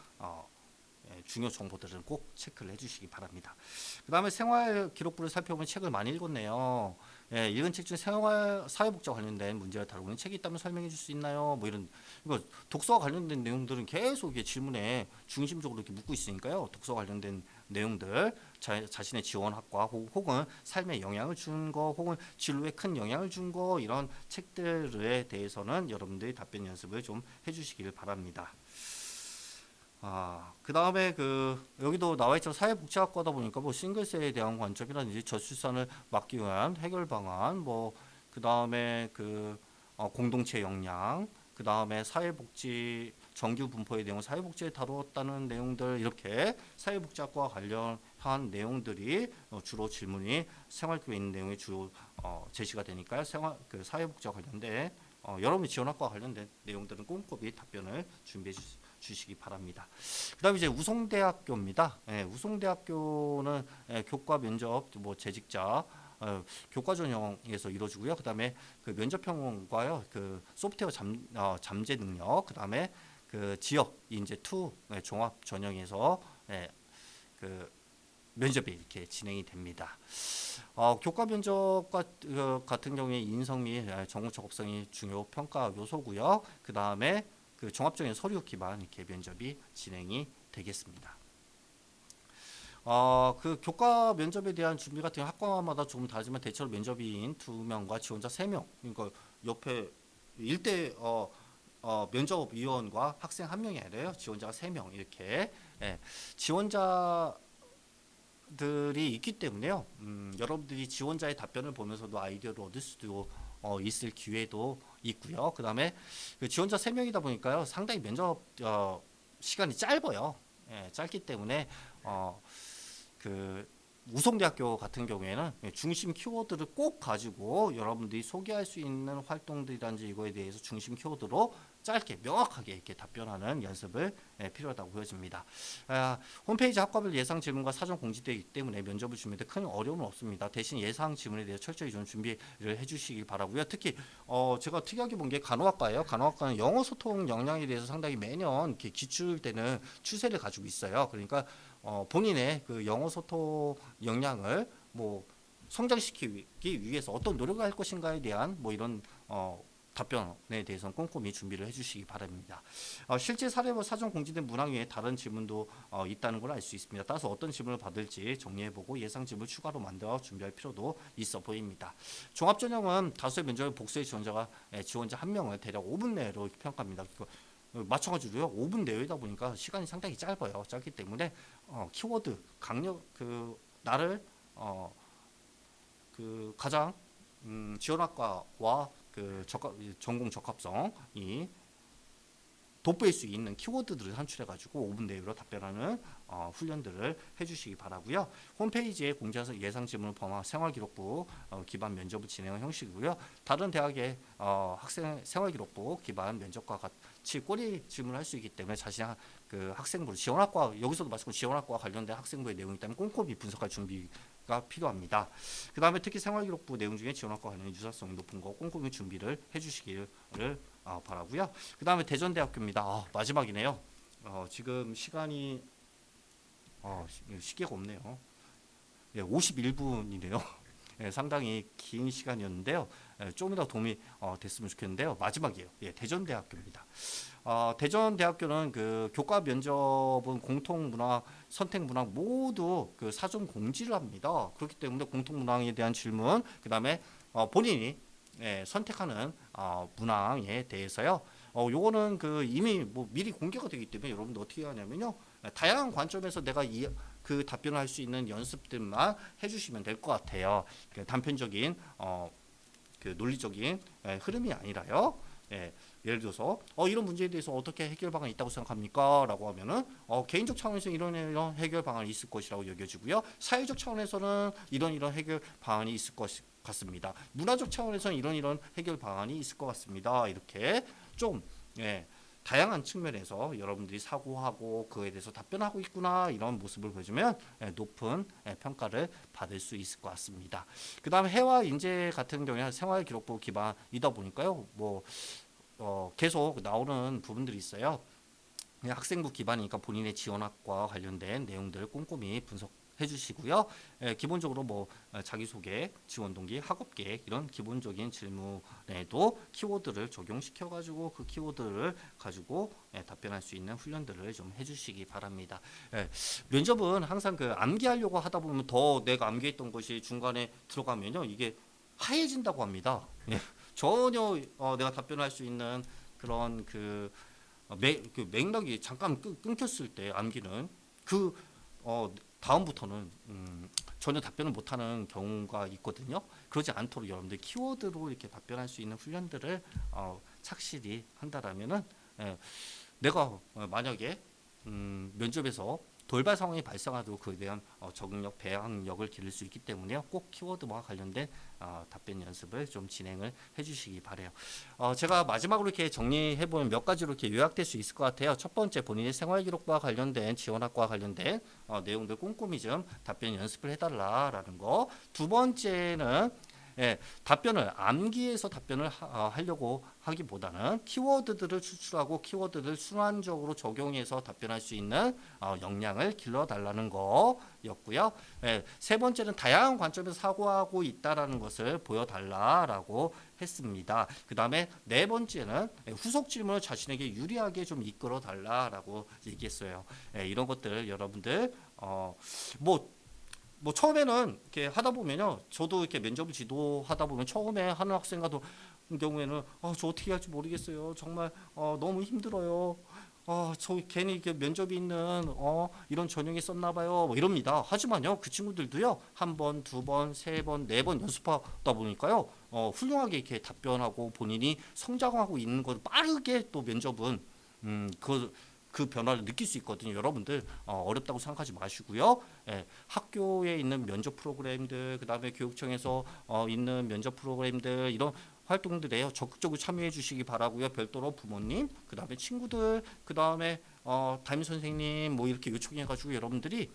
중요 정보들은 꼭 체크를 해주시기 바랍니다. 그 다음에 생활 기록부를 살펴보면 책을 많이 읽었네요. 읽은 책 중 생활 사회복지와 관련된 문제를 다루는 책이 있다면 설명해 줄 수 있나요? 뭐 이런 이거 독서와 관련된 내용들은 계속 이게 질문에 중심적으로 이렇게 묻고 있으니까요. 독서 관련된 내용들 자신의 지원학과 혹은 삶에 영향을 준 거 혹은 진로에 큰 영향을 준 거 이런 책들에 대해서는 여러분들이 답변 연습을 좀 해주시길 바랍니다. 그 다음에 여기도 나와 있죠. 사회복지학과다 보니까 뭐 싱글세에 대한 관점이라든지 저출산을 막기 위한 해결 방안, 뭐 그 다음에 공동체 역량, 그 다음에 사회복지 정규 분포의 내용, 사회복지에 다루었다는 내용들 이렇게 사회복지학과 관련한 내용들이 주로 질문이 생활교육에 있는 내용이 주로 제시가 되니까요. 사회복지와 관련된 여러분이 지원학과 관련된 내용들은 꼼꼼히 답변을 준비해 주시기 바랍니다. 그다음에 이제 우송대학교입니다. 우송대학교는 교과 면접 뭐 재직자 교과 전형에서 이루어지고요. 그다음에 면접형과요. 소프트웨어 잠재 능력, 그다음에 지역 인재 2 종합 전형에서 면접이 이렇게 진행이 됩니다. 교과 면접과 같은 경우에 인성 및 전공 적합성이 중요 평가 요소고요. 그 다음에 종합적인 서류 기반 이렇게 면접이 진행이 되겠습니다. 교과 면접에 대한 준비 같은 학과마다 조금 다르지만 대체로 면접인 2명과 지원자 3명. 그러니까 옆에 1대 면접위원과 학생 1명이 아니라요. 지원자가 3명 이렇게 지원자 들이 있기 때문에요. 여러분들이 지원자의 답변을 보면서도 아이디어를 얻을 수도 있을 기회도 있고요. 그 다음에 지원자 3명이다 보니까요. 상당히 면접 시간이 짧아요. 짧기 때문에 우송대학교 같은 경우에는 중심 키워드를 꼭 가지고 여러분들이 소개할 수 있는 활동들이란지 이거에 대해서 중심 키워드로 짧게 명확하게 이렇게 답변하는 연습을 필요하다고 보여집니다. 홈페이지 학과별 예상 질문과 사전 공지되어 있기 때문에 면접을 준비할 때 큰 어려움은 없습니다. 대신 예상 질문에 대해 철저히 좀 준비를 해주시길 바라고요. 특히 제가 특이하게 본 게 간호학과예요. 간호학과는 영어 소통 역량에 대해서 상당히 매년 이렇게 기출되는 추세를 가지고 있어요. 그러니까 본인의 영어 소통 역량을 뭐 성장시키기 위해서 어떤 노력을 할 것인가에 대한 뭐 이런 답변에 대해서는 꼼꼼히 준비를 해주시기 바랍니다. 실제 사례와 사전 공지된 문항 외에 다른 질문도 있다는 걸 알 수 있습니다. 따라서 어떤 질문을 받을지 정리해보고 예상 질문을 추가로 만들어 준비할 필요도 있어 보입니다. 종합전형은 다수의 면접의 복수의 지원자 1명을 대략 5분 내로 평가합니다. 맞춰가지고요. 5분 내외다 보니까 시간이 상당히 짧아요. 짧기 때문에 키워드 강력 나를 가장 지원학과와 전공 적합성이 돋보일 수 있는 키워드들을 산출해가지고 5분 내로 답변하는 훈련들을 해주시기 바라고요. 홈페이지에 공지해서 예상 질문을 포함한 생활기록부 기반 면접을 진행한 형식이고요. 다른 대학의 학생 생활기록부 기반 면접과 같이 꼬리 질문을 할 수 있기 때문에 자신의 학생부 지원학과 여기서도 마찬가지로 지원학과 관련된 학생부의 내용이 있다면 꼼꼼히 분석할 준비가 필요합니다. 그 다음에 특히 생활기록부 내용 중에 지원학과 관련 유사성이 높은 거 꼼꼼히 준비를 해주시기를 바라고요. 그 다음에 대전대학교입니다. 마지막이네요. 지금 시간이 시계가 없네요. 51분이네요. 상당히 긴 시간이었는데요. 조금 더 도움이 됐으면 좋겠는데요. 마지막이에요. 대전대학교입니다. 대전대학교는 교과 면접은 공통문항, 선택문항 모두 사전 공지를 합니다. 그렇기 때문에 공통문항에 대한 질문, 그 다음에 본인이 선택하는 문항에 대해서요. 요거는 이미 뭐 미리 공개가 되기 때문에 여러분들 어떻게 하냐면요. 다양한 관점에서 내가 답변을 할 수 있는 연습들만 해주시면 될 것 같아요. 단편적인 논리적인 흐름이 아니라요. 예를 들어서 이런 문제에 대해서 어떻게 해결 방안이 있다고 생각합니까? 라고 하면은 개인적 차원에서 이런 해결 방안이 있을 것이라고 여겨지고요. 사회적 차원에서는 이런 해결 방안이 있을 것 같습니다. 문화적 차원에서는 이런 해결 방안이 있을 것 같습니다. 이렇게 좀 다양한 측면에서 여러분들이 사고하고 그에 대해서 답변하고 있구나 이런 모습을 보여주면 높은 평가를 받을 수 있을 것 같습니다. 그 다음에 해와 인재 같은 경우에 생활기록부 기반이다 보니까요. 뭐 계속 나오는 부분들이 있어요. 학생부 기반이니까 본인의 지원학과 관련된 내용들 꼼꼼히 분석해 주시고요. 기본적으로 뭐 자기소개, 지원 동기, 학업 계획 이런 기본적인 질문에도 키워드를 적용시켜 가지고 그 키워드를 가지고 답변할 수 있는 훈련들을 좀 해주시기 바랍니다. 면접은 항상 그 암기하려고 하다 보면 더 내가 암기했던 것이 중간에 들어가면요 이게 하얘진다고 합니다. 전혀 내가 답변할 수 있는 그런 그 맥락이 잠깐 끊겼을 때 암기는 그 다음부터는 전혀 답변을 못하는 경우가 있거든요. 그러지 않도록 여러분들 키워드로 이렇게 답변할 수 있는 훈련들을 착실히 한다라면은 내가 만약에 면접에서 돌발 상황이 발생하도 그에 대한 적응력, 배항력을 기를 수 있기 때문에요. 꼭 키워드와 관련된 답변 연습을 좀 진행을 해주시기 바래요. 제가 마지막으로 이렇게 정리해 보면 몇 가지로 이렇게 요약될 수 있을 것 같아요. 첫 번째, 본인의 생활기록과 관련된 지원학과 관련된 내용들 꼼꼼히 좀 답변 연습을 해달라라는 거. 두 번째는 답변을 암기해서 답변을 하려고 하기보다는 키워드들을 추출하고 키워드를 순환적으로 적용해서 답변할 수 있는 역량을 길러달라는 거였고요. 세 번째는 다양한 관점에서 사고하고 있다라는 것을 보여달라라고 했습니다. 그 다음에 네 번째는 후속 질문을 자신에게 유리하게 좀 이끌어 달라라고 얘기했어요. 이런 것들 여러분들 뭐 처음에는 이렇게 하다 보면요, 저도 이렇게 면접을 지도하다 보면 처음에 하는 학생과도 경우에는 저 어떻게 할지 모르겠어요. 정말 너무 힘들어요. 저 괜히 이렇게 면접이 있는 이런 전형이 썼나 봐요. 뭐 이럽니다. 하지만요, 그 친구들도요, 한 번, 두 번, 세 번, 네 번 연습하다 보니까요, 훌륭하게 이렇게 답변하고 본인이 성장하고 있는 것 빠르게 또 면접은 그 변화를 느낄 수 있거든요. 여러분들 어렵다고 생각하지 마시고요. 학교에 있는 면접 프로그램들, 그다음에 교육청에서 있는 면접 프로그램들 이런 활동들에요. 적극적으로 참여해 주시기 바라고요. 별도로 부모님, 그다음에 친구들, 그다음에 담임 선생님 뭐 이렇게 요청해 가지고 여러분들이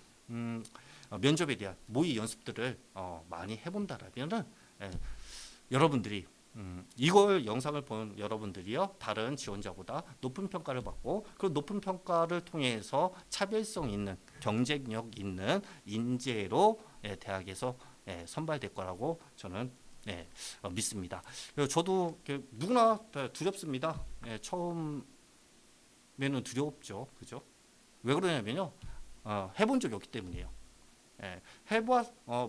면접에 대한 모의 연습들을 많이 해본다라면은 여러분들이 이걸 영상을 본 여러분들이요 다른 지원자보다 높은 평가를 받고 그 높은 평가를 통해서 차별성 있는 경쟁력 있는 인재로 대학에서 선발될 거라고 저는 믿습니다. 저도 누구나 두렵습니다. 처음에는 두렵죠, 그죠? 왜 그러냐면요, 해본 적이 없기 때문이에요.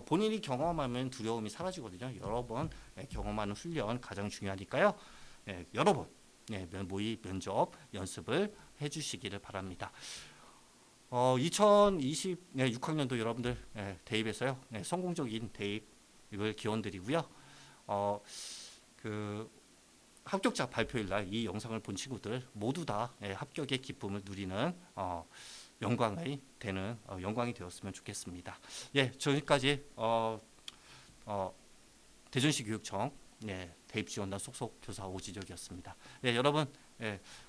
본인이 경험하면 두려움이 사라지거든요. 여러 번 경험하는 훈련 가장 중요하니까요. 여러 번 모의 면접 연습을 해주시기를 바랍니다. 2020 6학년도 여러분들 대입에서요 성공적인 대입을 기원드리고요. 그 합격자 발표일 날 이 영상을 본 친구들 모두 다 합격의 기쁨을 누리는 영광이 되었으면 좋겠습니다. 저기까지 대전시 교육청 대입지원단 속속 교사 오지적이었습니다. 여러분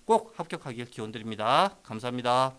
꼭 합격하길 기원드립니다. 감사합니다.